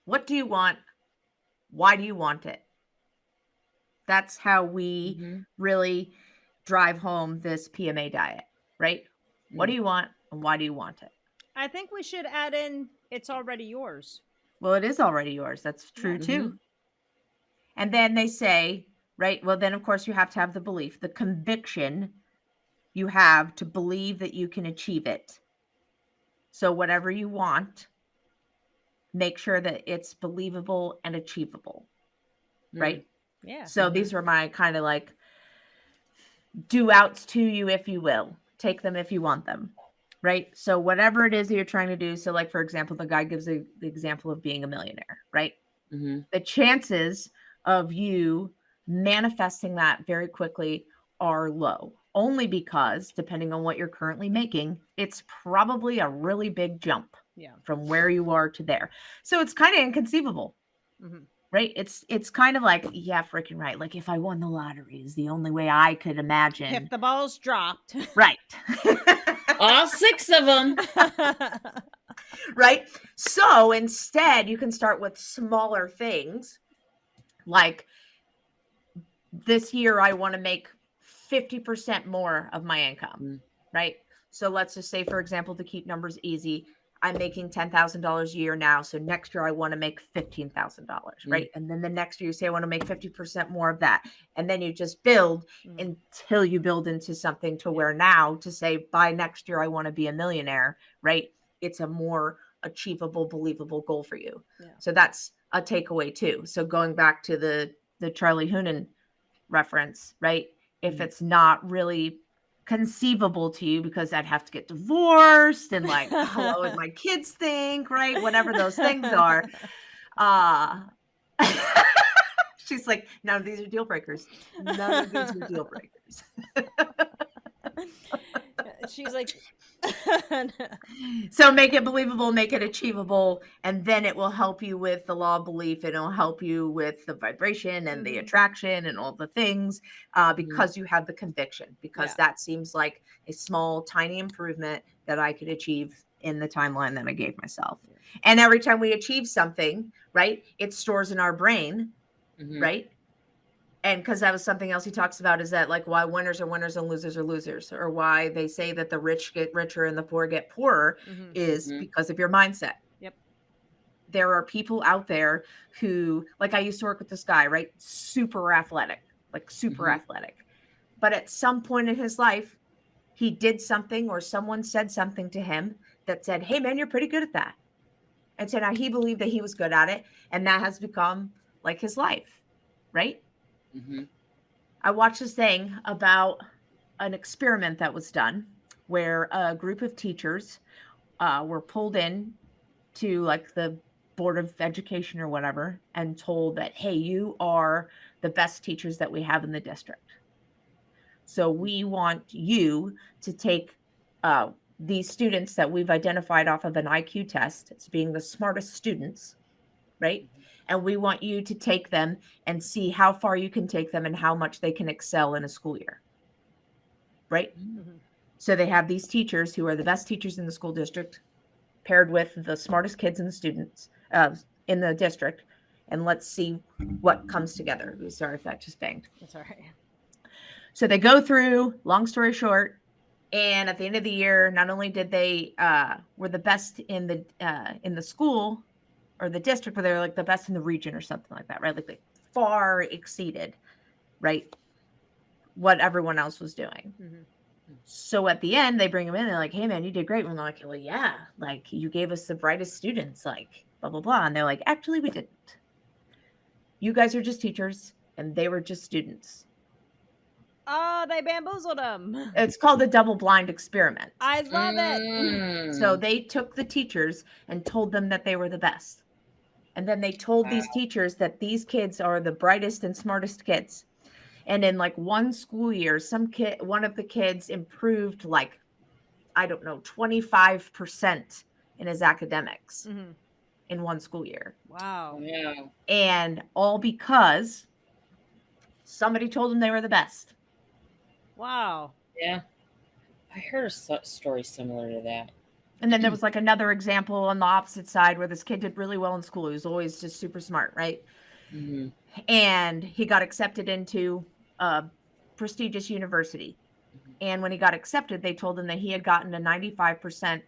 what do you want? Why do you want it? That's how we really drive home this PMA diet, right? What do you want and why do you want it? I think we should add in, it's already yours. Well, it is already yours. That's true too. And then they say, right, well, then of course you have to have the belief, the conviction you have to believe that you can achieve it. So whatever you want, make sure that it's believable and achievable, right? Yeah. So these are my kind of like do outs to you, if you will. Take them if you want them, right? So whatever it is that you're trying to do. So like, for example, the guy gives the example of being a millionaire, right? The chances of you manifesting that very quickly are low, only because depending on what you're currently making, it's probably a really big jump from where you are to there. So it's kind of inconceivable, Right? It's kind of like, yeah, freaking right. Like if I won the lottery is the only way I could imagine. If the balls dropped. Right. All 6 of them. Right? So instead, you can start with smaller things. Like this year, I want to make 50% more of my income. Right? So let's just say, for example, to keep numbers easy, I'm making $10,000 a year now. So next year I want to make $15,000, right? And then the next year you say, I want to make 50% more of that. And then you just build until you build into something to where now to say by next year, I want to be a millionaire, right? It's a more achievable, believable goal for you. Yeah. So that's a takeaway too. So going back to the Charlie Hunnam reference, right? If it's not really conceivable to you because I'd have to get divorced and like, what would my kids think, right? Whatever those things are. She's like, none of these are deal breakers. None of these are deal breakers. She's like, so make it believable, make it achievable, and then it will help you with the law of belief, and it'll help you with the vibration and the attraction and all the things because you have the conviction, because that seems like a small, tiny improvement that I could achieve in the timeline that I gave myself. And every time we achieve something, right, it stores in our brain, right? And because that was something else he talks about, is that like why winners are winners and losers are losers, or why they say that the rich get richer and the poor get poorer is because of your mindset. Yep. There are people out there who, like I used to work with this guy, right? Super athletic, like super athletic. But at some point in his life, he did something or someone said something to him that said, hey man, you're pretty good at that. And so now he believed that he was good at it. And that has become like his life, right? I watched this thing about an experiment that was done where a group of teachers were pulled in to like the Board of Education or whatever and told that, hey, you are the best teachers that we have in the district. So we want you to take these students that we've identified off of an IQ test as being the smartest students, right? And we want you to take them and see how far you can take them and how much they can excel in a school year. Right? So they have these teachers who are the best teachers in the school district paired with the smartest kids and the students in the district. And let's see what comes together. Ooh, sorry if that just banged. That's all right. So they go through, long story short, and at the end of the year, not only did they were the best in the school or the district, but they're like the best in the region or something like that, right? Like they far exceeded, right, what everyone else was doing. So at the end, they bring them in and they're like, hey man, you did great. And they're like, well, yeah, like you gave us the brightest students, like blah, blah, blah. And they're like, actually, we didn't. You guys are just teachers and they were just students. Oh, they bamboozled them. It's called the double blind experiment. I love it. So they took the teachers and told them that they were the best. And then they told these teachers that these kids are the brightest and smartest kids. And in like one school year, one of the kids improved like, I don't know, 25% in his academics in one school year. Wow. Yeah. And all because somebody told them they were the best. Wow. Yeah. I heard a story similar to that. And then there was like another example on the opposite side where this kid did really well in school. He was always just super smart, right? And he got accepted into a prestigious university. And when he got accepted, they told him that he had gotten a 95%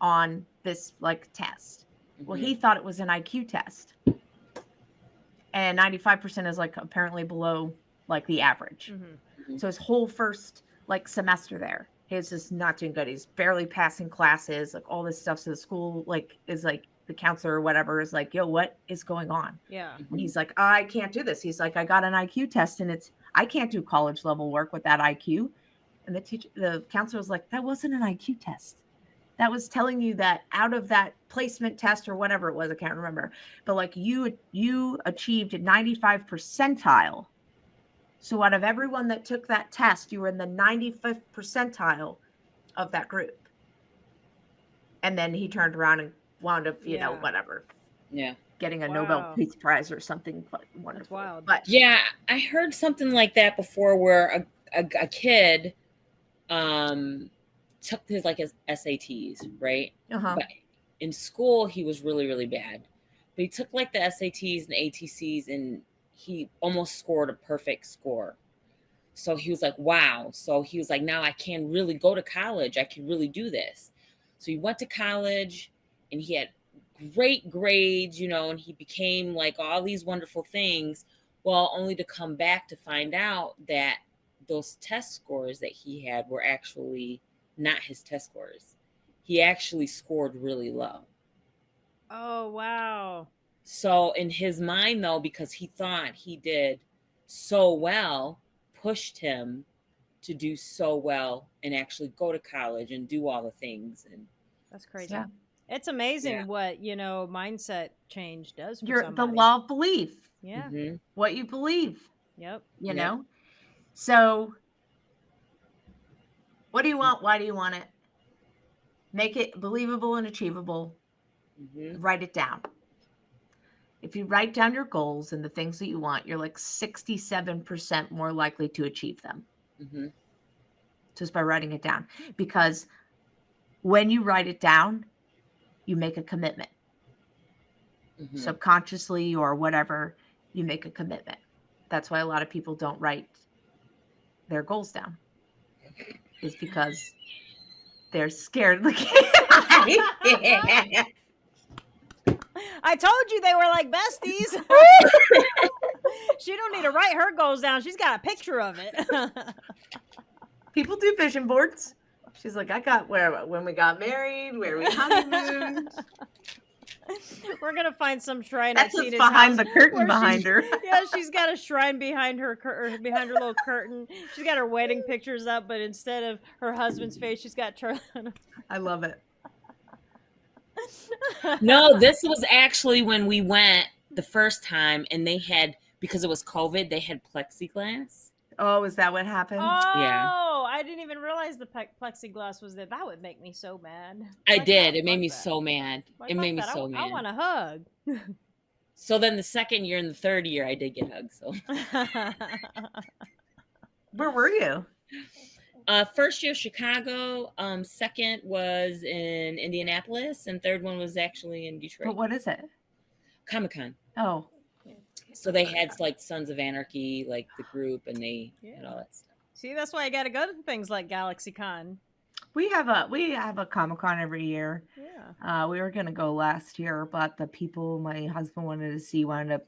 on this like test. Well, he thought it was an IQ test. And 95% is like apparently below like the average. So his whole first like semester there, he's just not doing good. He's barely passing classes, like all this stuff. So the school like is like the counselor or whatever is like, yo, what is going on? Yeah. And he's like, I can't do this. He's like, I got an IQ test and I can't do college level work with that IQ. And the counselor was like, that wasn't an IQ test. That was telling you that out of that placement test or whatever it was, I can't remember, but like you achieved a 95 percentile. So out of everyone that took that test, you were in the 95th percentile of that group. And then he turned around and wound up, you know, whatever. Yeah. getting a Nobel Peace Prize or something wonderful. That's wild. But yeah, I heard something like that before, where a kid took his SATs, right? But in school he was really, really bad. But he took like the SATs and ATCs, and he almost scored a perfect score. So he was like, wow. So he was like, now I can really go to college. I can really do this. So he went to college, and he had great grades, and he became like all these wonderful things. Well, only to come back to find out that those test scores that he had were actually not his test scores. He actually scored really low. Oh, wow. So in his mind, though, because he thought he did so well, pushed him to do so well and actually go to college and do all the things. And that's crazy. Yeah. It's amazing what, mindset change does for somebody. The law of belief. Yeah. Mm-hmm. What you believe. Yep. You know? So what do you want? Why do you want it? Make it believable and achievable. Mm-hmm. Write it down. If you write down your goals and the things that you want, you're like 67% more likely to achieve them. Mm-hmm. Just by writing it down. Because when you write it down, you make a commitment. Mm-hmm. Subconsciously or whatever, you make a commitment. That's why a lot of people don't write their goals down. Is because they're scared. I told you they were like besties. She don't need to write her goals down. She's got a picture of it. People do vision boards. She's like, I got when we got married, where we honeymooned. We're gonna find some shrine. That's what's behind the curtain behind her. Yeah, she's got a shrine behind her behind her little curtain. She's got her wedding pictures up, but instead of her husband's face, she's got Charlie. I love it. No, this was actually when we went the first time, and they had, because it was COVID, they had plexiglass. Oh, is that what happened? Oh, yeah. I didn't even realize the plexiglass was there. That would make me so mad. I did. It made me so mad. It made me so mad. I want a hug. So then the second year and the third year, I did get hugs. So. Where were you? First year, Chicago. Second was in Indianapolis, and third one was actually in Detroit. But what is it? Comic-Con. Oh. So they had like Sons of Anarchy, like the group, and they had all that stuff. See, that's why I got to go to things like GalaxyCon. We have a Comic-Con every year. Yeah. We were gonna go last year, but the people my husband wanted to see wound up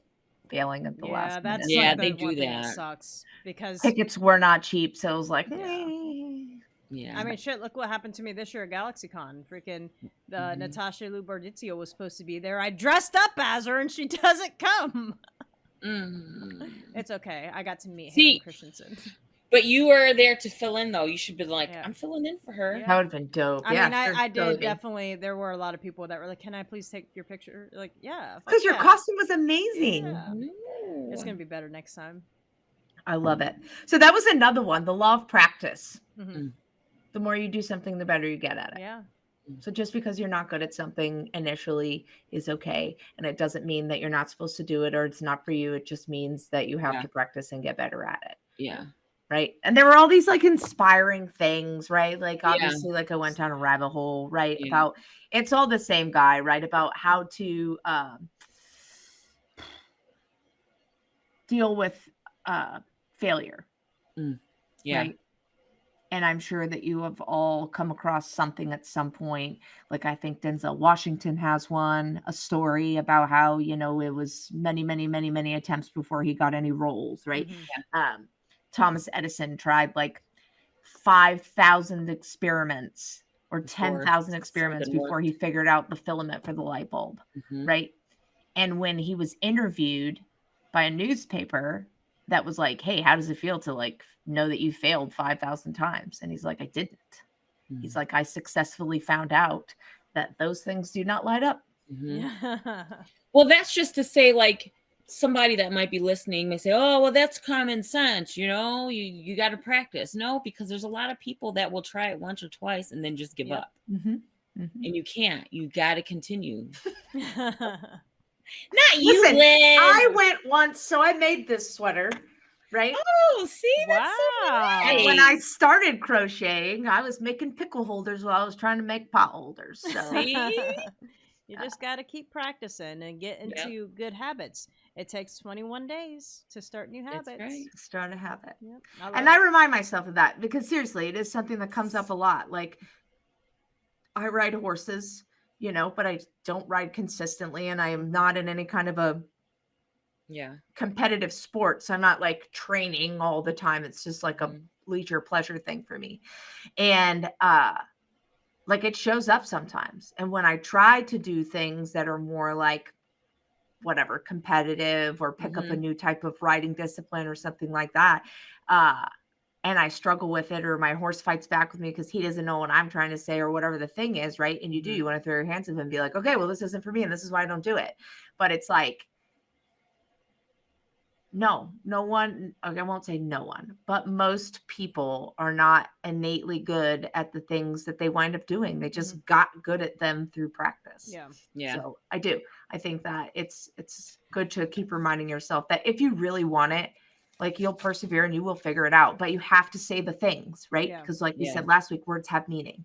failing at the last minute. Yeah, they do that. Sucks because tickets were not cheap, so it was like, yeah. I mean, shit. Look what happened to me this year at GalaxyCon. Freaking Natasha Liu Bordizio was supposed to be there. I dressed up as her, and she doesn't come. It's okay. I got to meet Hayden Christensen. But you were there to fill in, though. You should be like, I'm filling in for her. Yeah. That would have been dope. I mean, I did definitely. There were a lot of people that were like, "Can I please take your picture?" Like, yeah, because your costume was amazing. Yeah. It's gonna be better next time. I love it. So that was another one. The law of practice. Mm-hmm. The more you do something, the better you get at it. Yeah. So just because you're not good at something initially is okay. And it doesn't mean that you're not supposed to do it or it's not for you. It just means that you have to practice and get better at it. Yeah. Right. And there were all these like inspiring things, right? Like obviously like I went down a rabbit hole, right? Yeah. About it's all the same guy, right? About how to deal with failure. Yeah. Right? And I'm sure that you have all come across something at some point. Like I think Denzel Washington has one, a story about how, it was many, many, many, many attempts before he got any roles, right? Mm-hmm. Thomas Edison tried like 5,000 experiments or 10,000 experiments before he figured out the filament for the light bulb, right? And when he was interviewed by a newspaper that was like, hey, how does it feel to like know that you failed 5,000 times? And he's like, I didn't. Mm-hmm. He's like, I successfully found out that those things do not light up. Mm-hmm. Well, that's just to say, like, somebody that might be listening may say, oh, well, that's common sense. You got to practice. No, because there's a lot of people that will try it once or twice and then just give up. Mm-hmm. Mm-hmm. And you can't. You got to continue. Not you, Listen, Liz. I went once, so I made this sweater, right? Oh, see, that's so Wow. And nice. when I started crocheting, I was making pickle holders while I was trying to make pot holders. So See? You just got to keep practicing and get into good habits. It takes 21 days to start new habits. That's right. start a habit. Yep, I remind myself of that because seriously, it is something that comes up a lot. Like I ride horses, you know, but I don't ride consistently and I am not in any kind of a competitive sport. So I'm not like training all the time. It's just like a leisure pleasure thing for me. And like it shows up sometimes. And when I try to do things that are more like whatever, competitive or pick up a new type of riding discipline or something like that, and I struggle with it, or my horse fights back with me because he doesn't know what I'm trying to say or whatever the thing is, right? And you want to throw your hands up and be like, okay, well, this isn't for me and this is why I don't do it. But it's like, no one, okay, I won't say no one, but most people are not innately good at the things that they wind up doing. They just got good at them through practice. Yeah. So I think that it's good to keep reminding yourself that if you really want it, like you'll persevere and you will figure it out, but you have to say the things, right? Because like we said last week, words have meaning.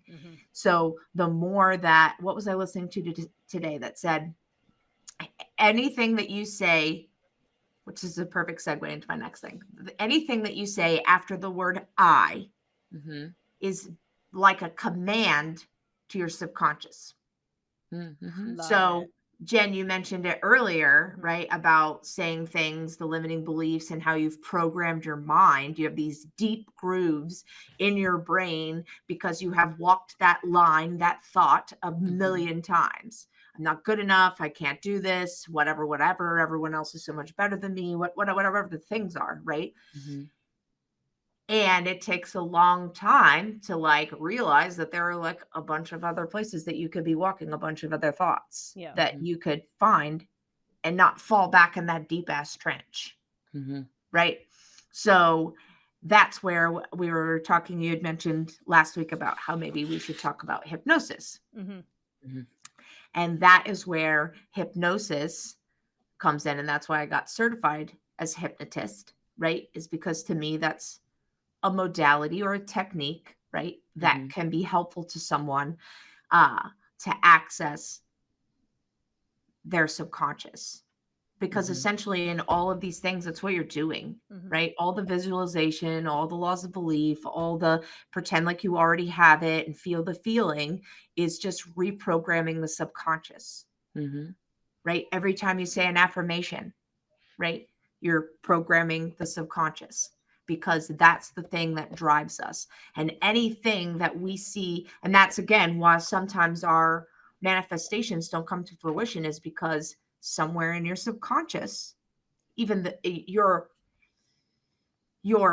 So the more that, what was I listening to today that said, anything that you say, which is a perfect segue into my next thing, anything that you say after the word I is like a command to your subconscious. So Jen, you mentioned it earlier, right? About saying things, the limiting beliefs and how you've programmed your mind. You have these deep grooves in your brain because you have walked that line, that thought a million times. I'm not good enough. I can't do this, whatever. Everyone else is so much better than me. Whatever the things are, right? And it takes a long time to like realize that there are like a bunch of other places that you could be walking, a bunch of other thoughts that you could find and not fall back in that deep ass trench. Right. So that's where we were talking. You had mentioned last week about how maybe we should talk about hypnosis. And that is where hypnosis comes in. And that's why I got certified as a hypnotist, right? Is because to me, that's a modality or a technique, right? That can be helpful to someone to access their subconscious. Because essentially in all of these things, that's what you're doing, right? All the visualization, all the laws of belief, all the pretend like you already have it and feel the feeling is just reprogramming the subconscious, right? Every time you say an affirmation, right? You're programming the subconscious because that's the thing that drives us. And anything that we see, and that's again, why sometimes our manifestations don't come to fruition is because somewhere in your subconscious, even your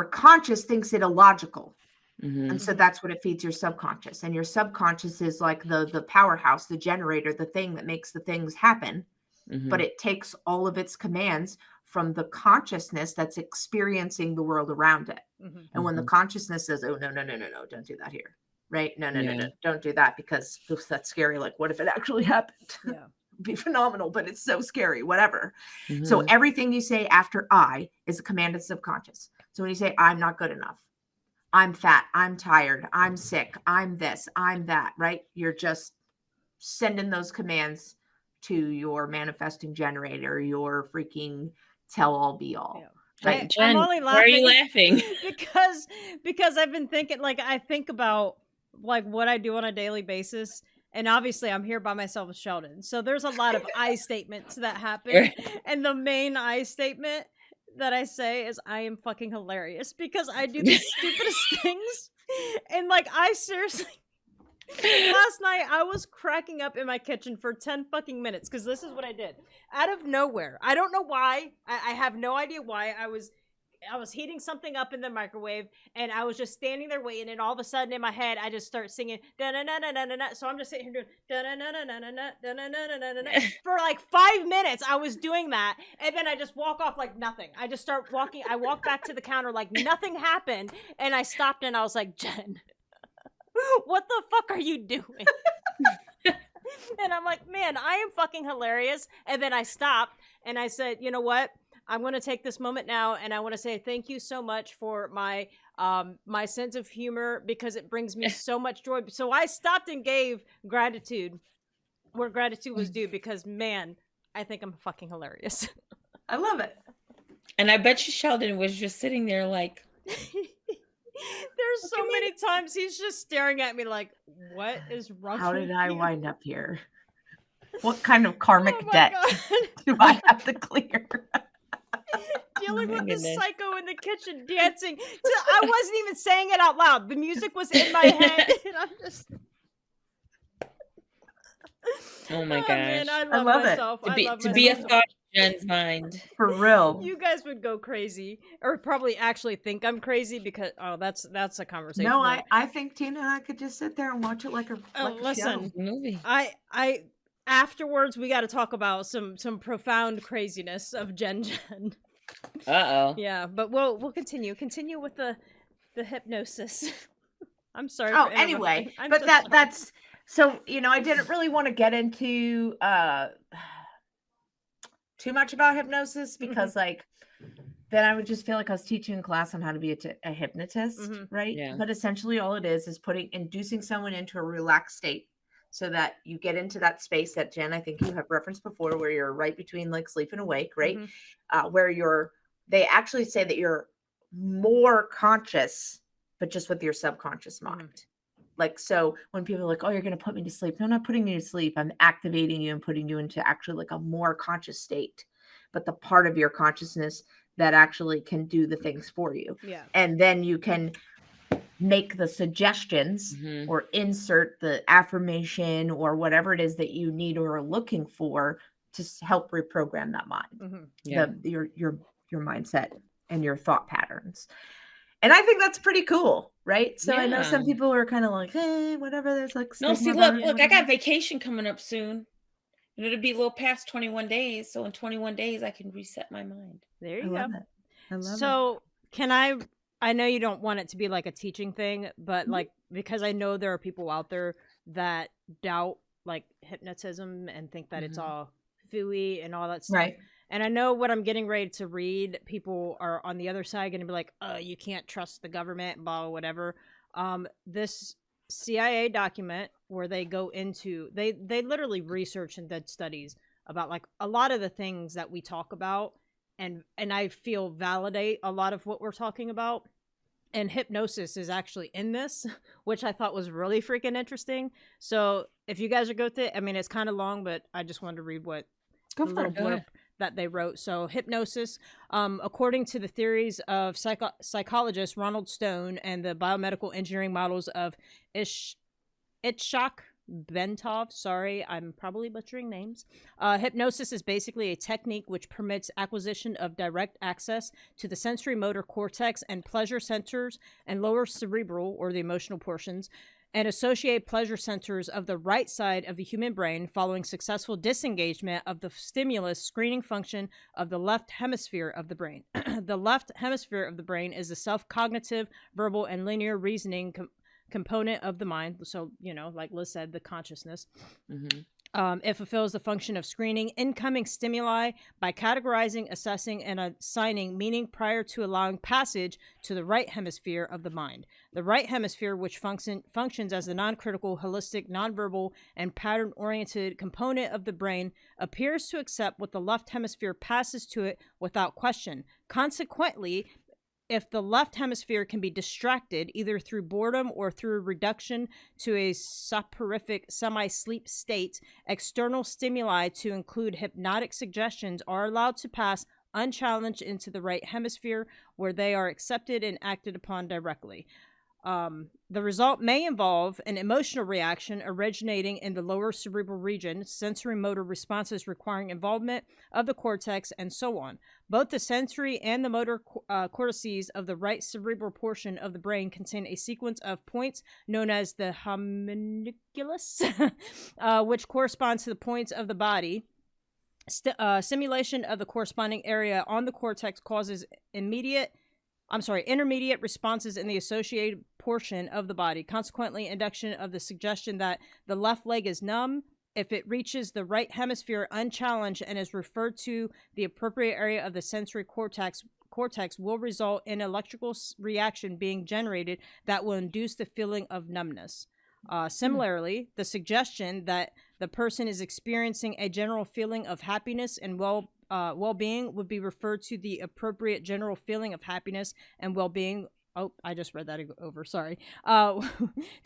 conscious thinks it illogical. And so that's what it feeds your subconscious. And your subconscious is like the powerhouse, the generator, the thing that makes the things happen. But it takes all of its commands from the consciousness that's experiencing the world around it. And when the consciousness says, oh, no, don't do that here. Right? No, don't do that because that's scary. Like, what if it actually happened? Be phenomenal, but it's so scary, whatever. So everything you say after I is a command of subconscious. So when you say, I'm not good enough, I'm fat, I'm tired, I'm sick, I'm this, I'm that, right? You're just sending those commands to your manifesting generator, your freaking tell all be all. Right? Jen, I'm only laughing. Why are you laughing? because I've been thinking, like, I think about like what I do on a daily basis. And obviously I'm here by myself with Sheldon. So there's a lot of I statements that happen. And the main I statement that I say is I am fucking hilarious because I do the stupidest things. And like, I seriously, last night I was cracking up in my kitchen for 10 fucking minutes because this is what I did. Out of nowhere. I don't know why. I have no idea why. I was heating something up in the microwave and I was just standing there waiting, and all of a sudden in my head I just start singing da-na-na-na-na-na-na. So I'm just sitting here doing da-na-na-na-na-na, da-na-na-na-na-na. For like 5 minutes I was doing that, and then I just walk off like nothing. I just start walking. I walk back to the counter like nothing happened, and I stopped and I was like, Jen, what the fuck are you doing? And I'm like, man, I am fucking hilarious. And then I stopped and I said, you know what? I'm going to take this moment now and I want to say thank you so much for my my sense of humor because it brings me so much joy. So I stopped and gave gratitude where gratitude was due because, man, I think I'm fucking hilarious. I love it. And I bet you Sheldon was just sitting there like... There's so many times he's just staring at me like, what is wrong How with did I you? wind up here? What kind of karmic Oh my debt God. do I have to clear? Dealing with goodness. this psycho in the kitchen dancing. I wasn't even saying it out loud. The music was in my head. And I'm just... Oh my gosh. Man, I love love it. myself. To be, I love to be a myself. thought in Jen's mind. For real. You guys would go crazy, or probably actually think I'm crazy because that's a conversation. No, for- I think Tina and I could just sit there and watch it like a listen, show. Movie. I afterwards we got to talk about some profound craziness of Jen. Uh-oh. Yeah, but we'll continue with the hypnosis. I'm sorry. Oh, for anyway, interrupting. I'm but so sorry. that's so, you know, I didn't really want to get into too much about hypnosis because like then I would just feel like I was teaching a class on how to be a hypnotist, right? Yeah. But essentially all it is inducing someone into a relaxed state so that you get into that space that Jen, I think you have referenced before, where you're right between like sleep and awake, right? Where they actually say that you're more conscious, but just with your subconscious mind. Like, so when people are like, oh, you're going to put me to sleep. No, I'm not putting you to sleep. I'm activating you and putting you into actually like a more conscious state, but the part of your consciousness that actually can do the things for you. Yeah. And then you can make the suggestions or insert the affirmation or whatever it is that you need or are looking for to help reprogram that mind, your mindset and your thought patterns. And I think that's pretty cool, right? So I know some people are kind of like, hey, whatever. There's like, no, see, look, I got vacation coming up soon. And it'll be a little past 21 days. So in 21 days, I can reset my mind. There you go. I love it. So can I know you don't want it to be like a teaching thing, but like, because I know there are people out there that doubt like hypnotism and think that it's all phooey and all that stuff. Right. And I know what I'm getting ready to read, people are on the other side going to be like, you can't trust the government, blah, whatever. This CIA document where they go into, they literally research and did studies about like a lot of the things that we talk about. And I feel validate a lot of what we're talking about. And hypnosis is actually in this, which I thought was really freaking interesting. So if you guys are go through it, I mean, it's kind of long, but I just wanted to read what Go for it. blurb that they wrote. So hypnosis, according to the theories of psychologist Ronald Stone and the biomedical engineering models of Itzhak Bentov, sorry, I'm probably butchering names. Hypnosis is basically a technique which permits acquisition of direct access to the sensory motor cortex and pleasure centers and lower cerebral, or the emotional portions, and associate pleasure centers of the right side of the human brain following successful disengagement of the stimulus screening function of the left hemisphere of the brain. The left hemisphere of the brain is the self-cognitive, verbal, and linear reasoning component of the mind. So, you know, like Liz said, the consciousness. It fulfills the function of screening incoming stimuli by categorizing, assessing, and assigning meaning prior to allowing passage to the right hemisphere of the mind. The right hemisphere, which functions as the non-critical, holistic, nonverbal, and pattern-oriented component of the brain, appears to accept what the left hemisphere passes to it without question. Consequently, if the left hemisphere can be distracted either through boredom or through reduction to a soporific semi-sleep state, external stimuli to include hypnotic suggestions are allowed to pass unchallenged into the right hemisphere where they are accepted and acted upon directly. The result may involve an emotional reaction originating in the lower cerebral region, sensory motor responses requiring involvement of the cortex, and so on. Both the sensory and the motor cortices of the right cerebral portion of the brain contain a sequence of points known as the homunculus, which corresponds to the points of the body. Simulation of the corresponding area on the cortex causes intermediate responses in the associated portion of the body. Consequently, induction of the suggestion that the left leg is numb if it reaches the right hemisphere unchallenged and is referred to the appropriate area of the sensory cortex will result in electrical reaction being generated that will induce the feeling of numbness. Similarly, the suggestion that the person is experiencing a general feeling of happiness and well-being would be referred to the appropriate general feeling of happiness and well-being. Oh, I just read that over. Sorry. To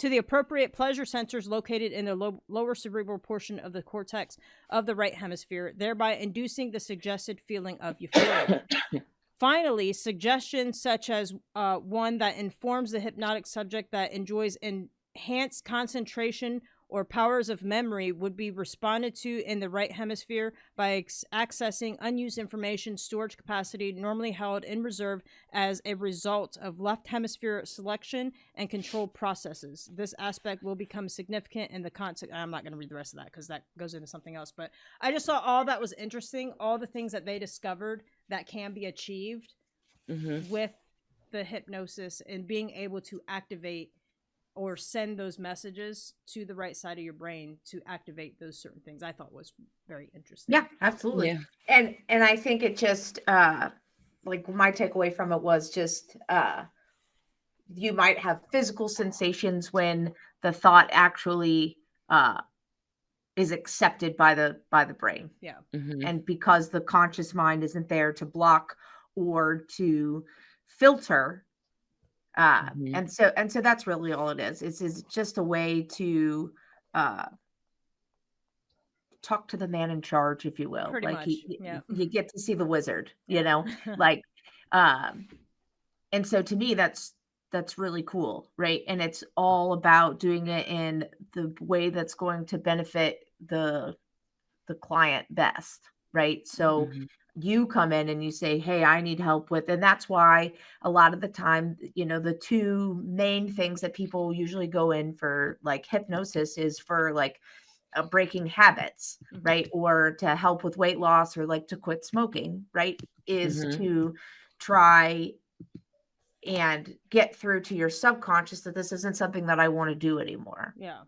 the appropriate pleasure centers located in the lower cerebral portion of the cortex of the right hemisphere, thereby inducing the suggested feeling of euphoria. Finally, suggestions such as one that informs the hypnotic subject that enjoys enhanced concentration or powers of memory would be responded to in the right hemisphere by accessing unused information storage capacity normally held in reserve as a result of left hemisphere selection and control processes. This aspect will become significant in the context. I'm not going to read the rest of that because that goes into something else, but I just thought all that was interesting, all the things that they discovered that can be achieved with the hypnosis and being able to activate or send those messages to the right side of your brain to activate those certain things. I thought was very interesting. Yeah, absolutely. Yeah. And I think it just like my takeaway from it was just you might have physical sensations when the thought actually is accepted by the brain. Yeah. And because the conscious mind isn't there to block or to filter. And so that's really all it is. It's just a way to talk to the man in charge, if you will. Pretty like much. You get to see the wizard, you know, like and so to me that's really cool, right? And it's all about doing it in the way that's going to benefit the client best, right? So you come in and you say, hey, I need help with, and that's why a lot of the time, you know, the two main things that people usually go in for like hypnosis is for like breaking habits, right? Or to help with weight loss or like to quit smoking, right? Is to try and get through to your subconscious that this isn't something that I want to do anymore. Yeah.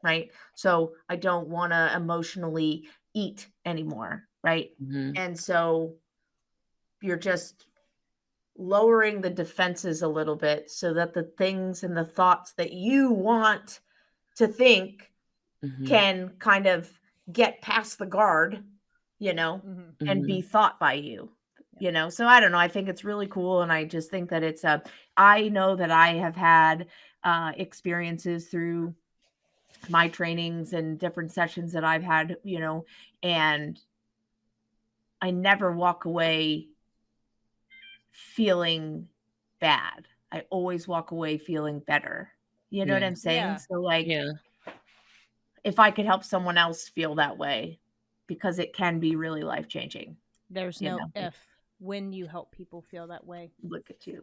Right. So I don't want to emotionally eat anymore. Right. And so you're just lowering the defenses a little bit so that the things and the thoughts that you want to think can kind of get past the guard, you know, and be thought by you. You know, so I don't know. I think it's really cool. And I just think that it's I know that I have had experiences through my trainings and different sessions that I've had, you know, and I never walk away feeling bad. I always walk away feeling better. You know what I'm saying? Yeah. So like, if I could help someone else feel that way, because it can be really life-changing. There's no if. When you help people feel that way. Look at you.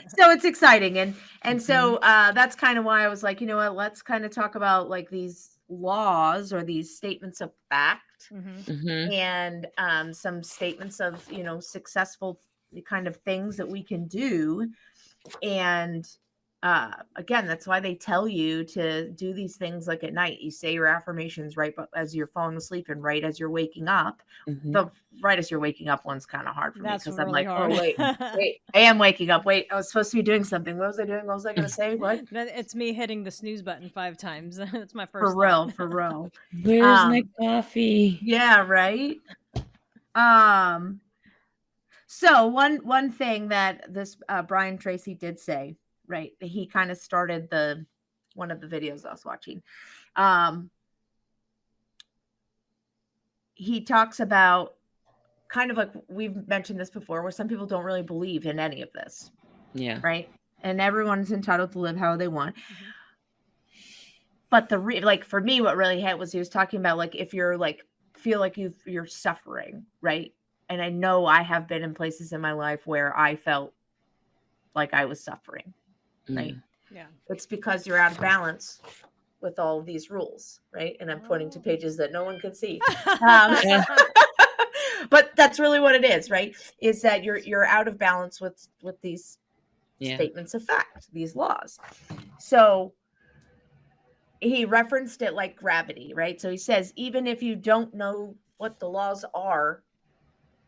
So it's exciting. And so that's kind of why I was like, you know what, let's kind of talk about like these laws or these statements of fact and some statements of, you know, successful kind of things that we can do. And again, that's why they tell you to do these things like at night. You say your affirmations right as you're falling asleep and right as you're waking up. The right as you're waking up one's kind of hard for me because I'm like, hard. Oh wait, I am waking up. Wait, I was supposed to be doing something. What was I doing? What was I going to say? What? It's me hitting the snooze button 5 times. That's my first. For real. Where's my coffee? Yeah, right. So one thing that this Brian Tracy did say. Right. He kind of started one of the videos I was watching. He talks about kind of like we've mentioned this before, where some people don't really believe in any of this. Yeah. Right. And everyone's entitled to live how they want. But like for me, what really hit was he was talking about like if you're like feel like you're suffering. Right. And I know I have been in places in my life where I felt like I was suffering. Right. Yeah. It's because you're out of balance with all of these rules, right? And I'm pointing to pages that no one can see. But that's really what it is, right? Is that you're out of balance with these statements of fact, these laws. So he referenced it like gravity, right? So he says, even if you don't know what the laws are,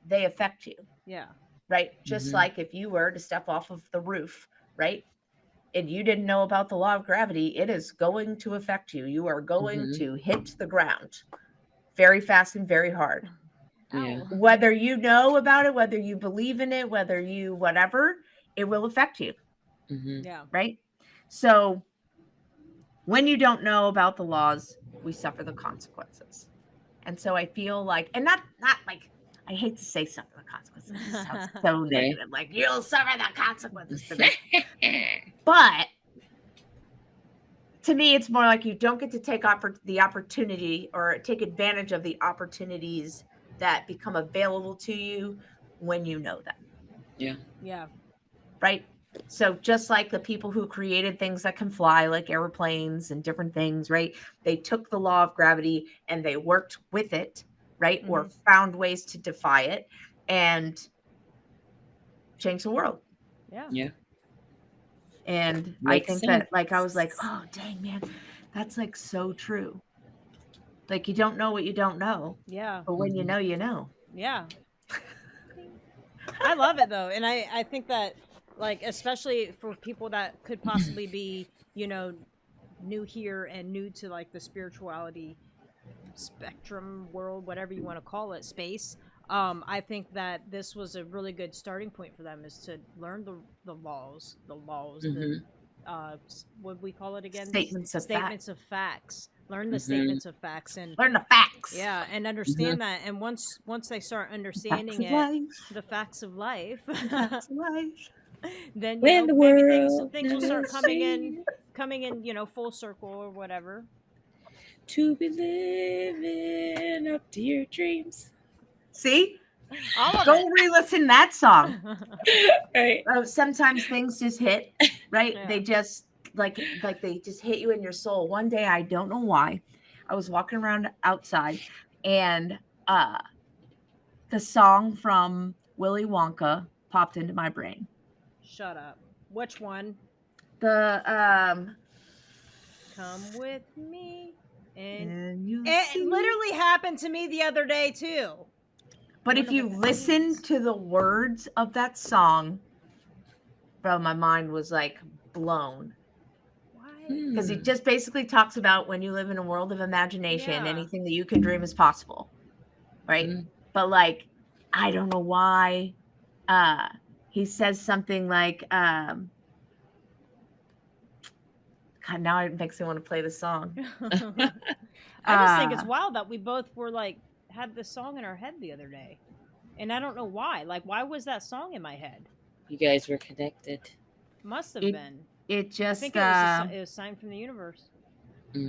they affect you. Yeah. Right. Just like if you were to step off of the roof, right? And you didn't know about the law of gravity, it is going to affect you. You are going to hit the ground very fast and very hard. Yeah. Whether you know about it, whether you believe in it, whether you whatever, it will affect you. Yeah. Right. So when you don't know about the laws, we suffer the consequences. And so I feel like, and not like, I hate to say suffer the consequences. It sounds so negative. Like, you'll suffer the consequences for this. But to me, it's more like you don't get to take the opportunity or take advantage of the opportunities that become available to you when you know them. Yeah. Yeah. Right. So just like the people who created things that can fly, like airplanes and different things, right? They took the law of gravity and they worked with it, right? Or found ways to defy it and change the world. Yeah. Yeah. And I think that, like, I was like, oh, dang, man, that's like so true. Like, you don't know what you don't know. Yeah. But when you know, you know. Yeah. I love it though. And I think that, like, especially for people that could possibly be, you know, new here and new to like the spirituality spectrum world, whatever you want to call it, space. I think that this was a really good starting point for them, is to learn the laws, the what we call it again? Statements of facts. Learn the statements of facts and learn the facts. Yeah, and understand that. And once they start understanding the facts of life, then you know, maybe things will start coming in, you know, full circle or whatever. To be living up to your dreams. See? Go re-listen that song. Right. Sometimes things just hit, right? Yeah. They just like they just hit you in your soul. One day, I don't know why, I was walking around outside and the song from Willy Wonka popped into my brain. Shut up. Which one? The Come with me. And it literally happened to me the other day too. But if you listen to the words of that song, bro, my mind was like blown. Why? Because it just basically talks about when you live in a world of imagination, anything that you can dream is possible. Right? But like, I don't know why. He says something like, God, now it makes me want to play the song. I just think it's wild that we both were like, had this song in our head the other day, and I don't know why. Like, why was that song in my head? You guys were connected. Must have been. It just. I think it was a sign from the universe.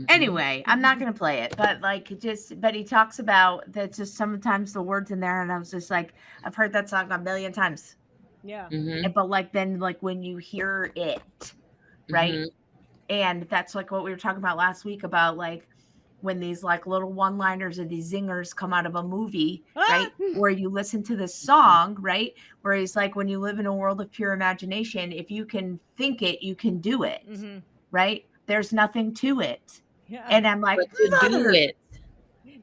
Anyway, I'm not gonna play it, but like, but he talks about that. Just sometimes the words in there, and I was just like, I've heard that song a million times. Yeah. But like, then like when you hear it, right, and that's like what we were talking about last week about like, when these like little one-liners or these zingers come out of a movie, right? Where you listen to this song, right? Where he's like, when you live in a world of pure imagination, if you can think it, you can do it, right? There's nothing to it. Yeah. And I'm like, do it.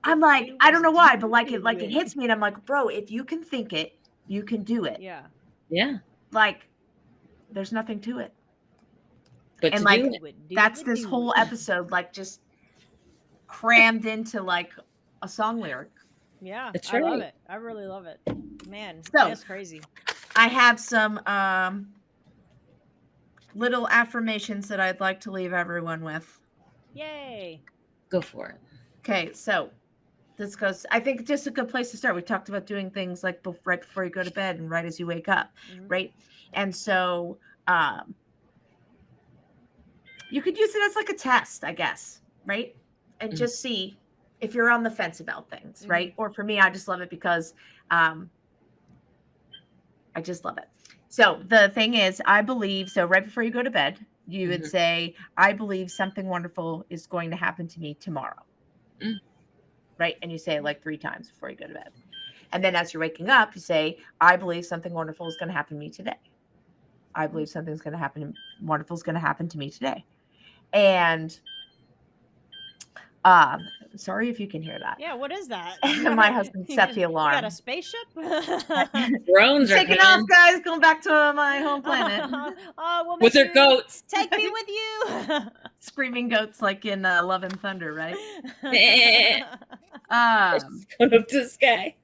I'm like, I don't know why, but like it hits me, and I'm like, bro, if you can think it, you can do it. Yeah. Yeah. Like, there's nothing to it. But and like, that's this whole episode, like just crammed into like a song lyric. Yeah, that's right. I love it. I really love it, man. So, that's crazy. I have some little affirmations that I'd like to leave everyone with. Yay! Go for it. Okay, so this goes. I think just a good place to start. We talked about doing things like right before you go to bed and right as you wake up, right? And so you could use it as like a test, I guess, right? And just see if you're on the fence about things, right? Or for me, I just love it because I just love it. So the thing is, I believe, so right before you go to bed, you would say, I believe something wonderful is going to happen to me tomorrow. Right? And you say it like 3 times before you go to bed. And then as you're waking up, you say, I believe something wonderful is going to happen to me today. I believe something's going to happen. Wonderful is going to happen to me today. And Sorry if you can hear that. Yeah, what is that? My husband set the alarm. You got a spaceship? Drones are Taking coming. off, guys. Going back to my home planet. We'll With their goats. Take me with you. Screaming goats like in Love and Thunder, right? Going up to the sky.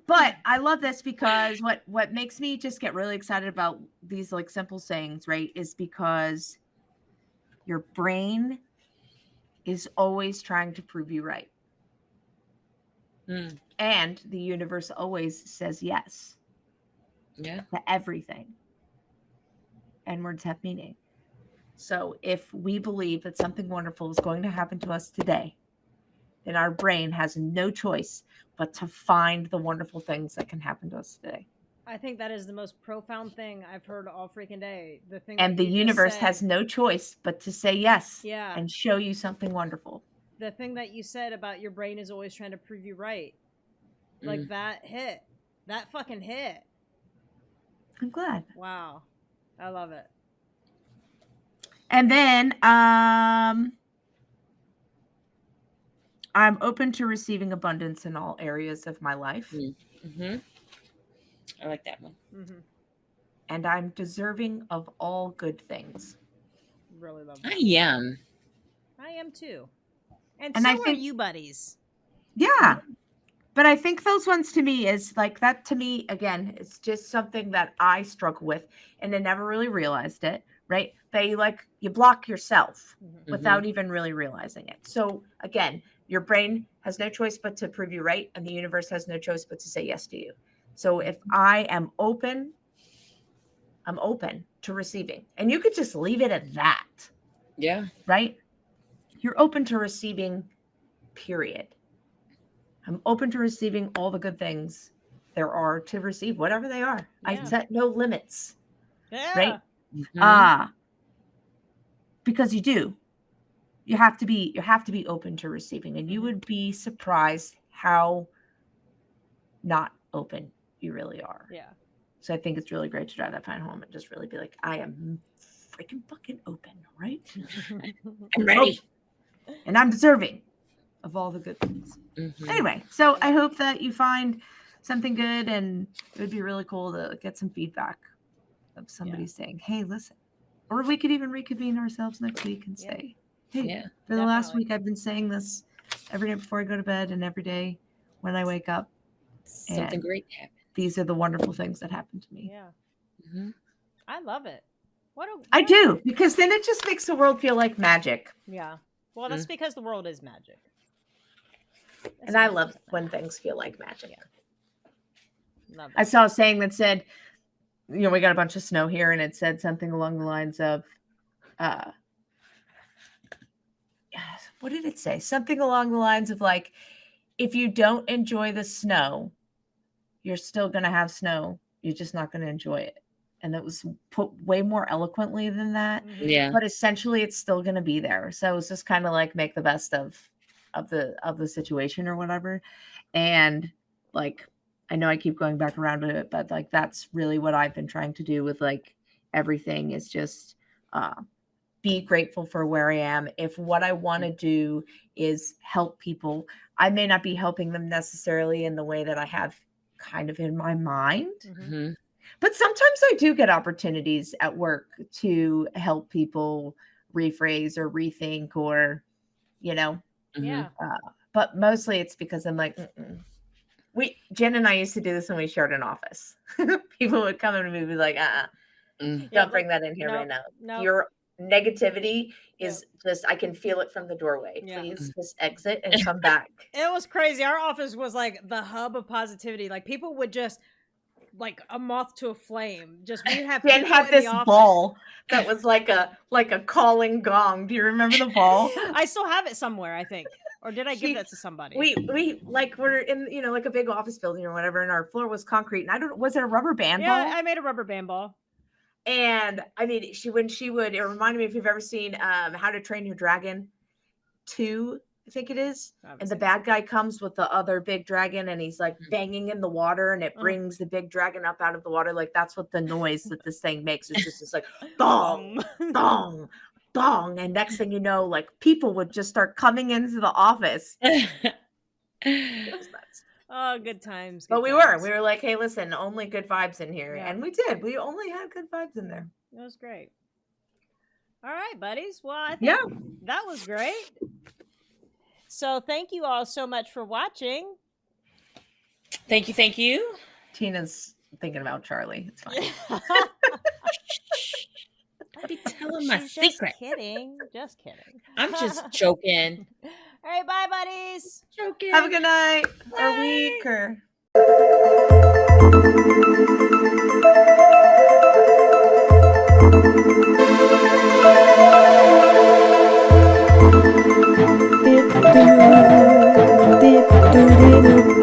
But I love this because what makes me just get really excited about these like simple sayings, right, is because your brain is always trying to prove you right. And the universe always says yes. Yeah. To everything. And words have meaning. So if we believe that something wonderful is going to happen to us today, then our brain has no choice but to find the wonderful things that can happen to us today. I think that is the most profound thing I've heard all freaking day. The thing, and the universe has no choice but to say yes. Yeah. And show you something wonderful. The thing that you said about your brain is always trying to prove you right. Like that hit. That fucking hit. I'm glad. Wow. I love it. And then I'm open to receiving abundance in all areas of my life. Mm-hmm. I like that one. Mm-hmm. And I'm deserving of all good things. Really love that. I am. I am too. And And so I think, are you buddies. Yeah. But I think those ones to me is like that to me, again, it's just something that I struggle with and I never really realized it, right? That you block yourself without even really realizing it. So again, your brain has no choice but to prove you right. And the universe has no choice but to say yes to you. So if I am open, I'm open to receiving. And you could just leave it at that. Yeah. Right? You're open to receiving, period. I'm open to receiving all the good things there are to receive, whatever they are. Yeah. I set no limits. Yeah. Right? Because you do. You have to be open to receiving. And you would be surprised how not open you really are. Yeah. So I think it's really great to drive that point home and just really be like, I am freaking fucking open, right? I'm ready. And I'm deserving of all the good things. Anyway, so I hope that you find something good, and it would be really cool to get some feedback of somebody saying, hey, listen. Or we could even reconvene ourselves next week and say, hey, for the last week I've been saying this every night before I go to bed and every day when I wake up. Something great happened. These are the wonderful things that happen to me. Yeah. I love it. I do, because then it just makes the world feel like magic. Yeah. Well, that's because the world is magic. And I love when things feel like magic. Love it. I saw a saying that said, we got a bunch of snow here, and it said something along the lines of, what did it say? Something along the lines of like, if you don't enjoy the snow, you're still going to have snow. You're just not going to enjoy it. And it was put way more eloquently than that. Yeah. But essentially it's still going to be there. So it's just kind of like make the best of the situation or whatever. And like, I know I keep going back around to it, but like, that's really what I've been trying to do with like everything is just, be grateful for where I am. If what I want to do is help people, I may not be helping them necessarily in the way that I have kind of in my mind. But sometimes I do get opportunities at work to help people rephrase or rethink or, but mostly it's because I'm like, Jen and I used to do this when we shared an office. People would come in and be like, don't bring that in here right now. No. Your negativity is just, I can feel it from the doorway. Please just exit and come back. It was crazy. Our office was like the hub of positivity. Like people would just like a moth to a flame. Just we have Jen had this ball that was like a calling gong. Do you remember the ball? I still have it somewhere, I think. Or did I give that to somebody? We like we're in like a big office building or whatever, and our floor was concrete. And was it a rubber band ball? Yeah, I made a rubber band ball. And I mean, it reminded me if you've ever seen How to Train Your Dragon 2, I think it is. And the bad guy comes with the other big dragon and he's like banging in the water and it brings the big dragon up out of the water. Like that's what the noise that this thing makes. It's just like dong, dong, gong. And next thing you know, like people would just start coming into the office. It was nuts. Oh, good times. But we were like, hey, listen, only good vibes in here. Yeah. And we did. We only had good vibes in there. It was great. All right, buddies. Well, I think that was great. So thank you all so much for watching. Thank you. Thank you. Tina's thinking about Charlie. It's fine. I'll be telling my secret. Just kidding. I'm just joking. All right, bye, buddies. Joking. Have a good night or Bye. week or. Dip, doo, dip, doo, doo, doo.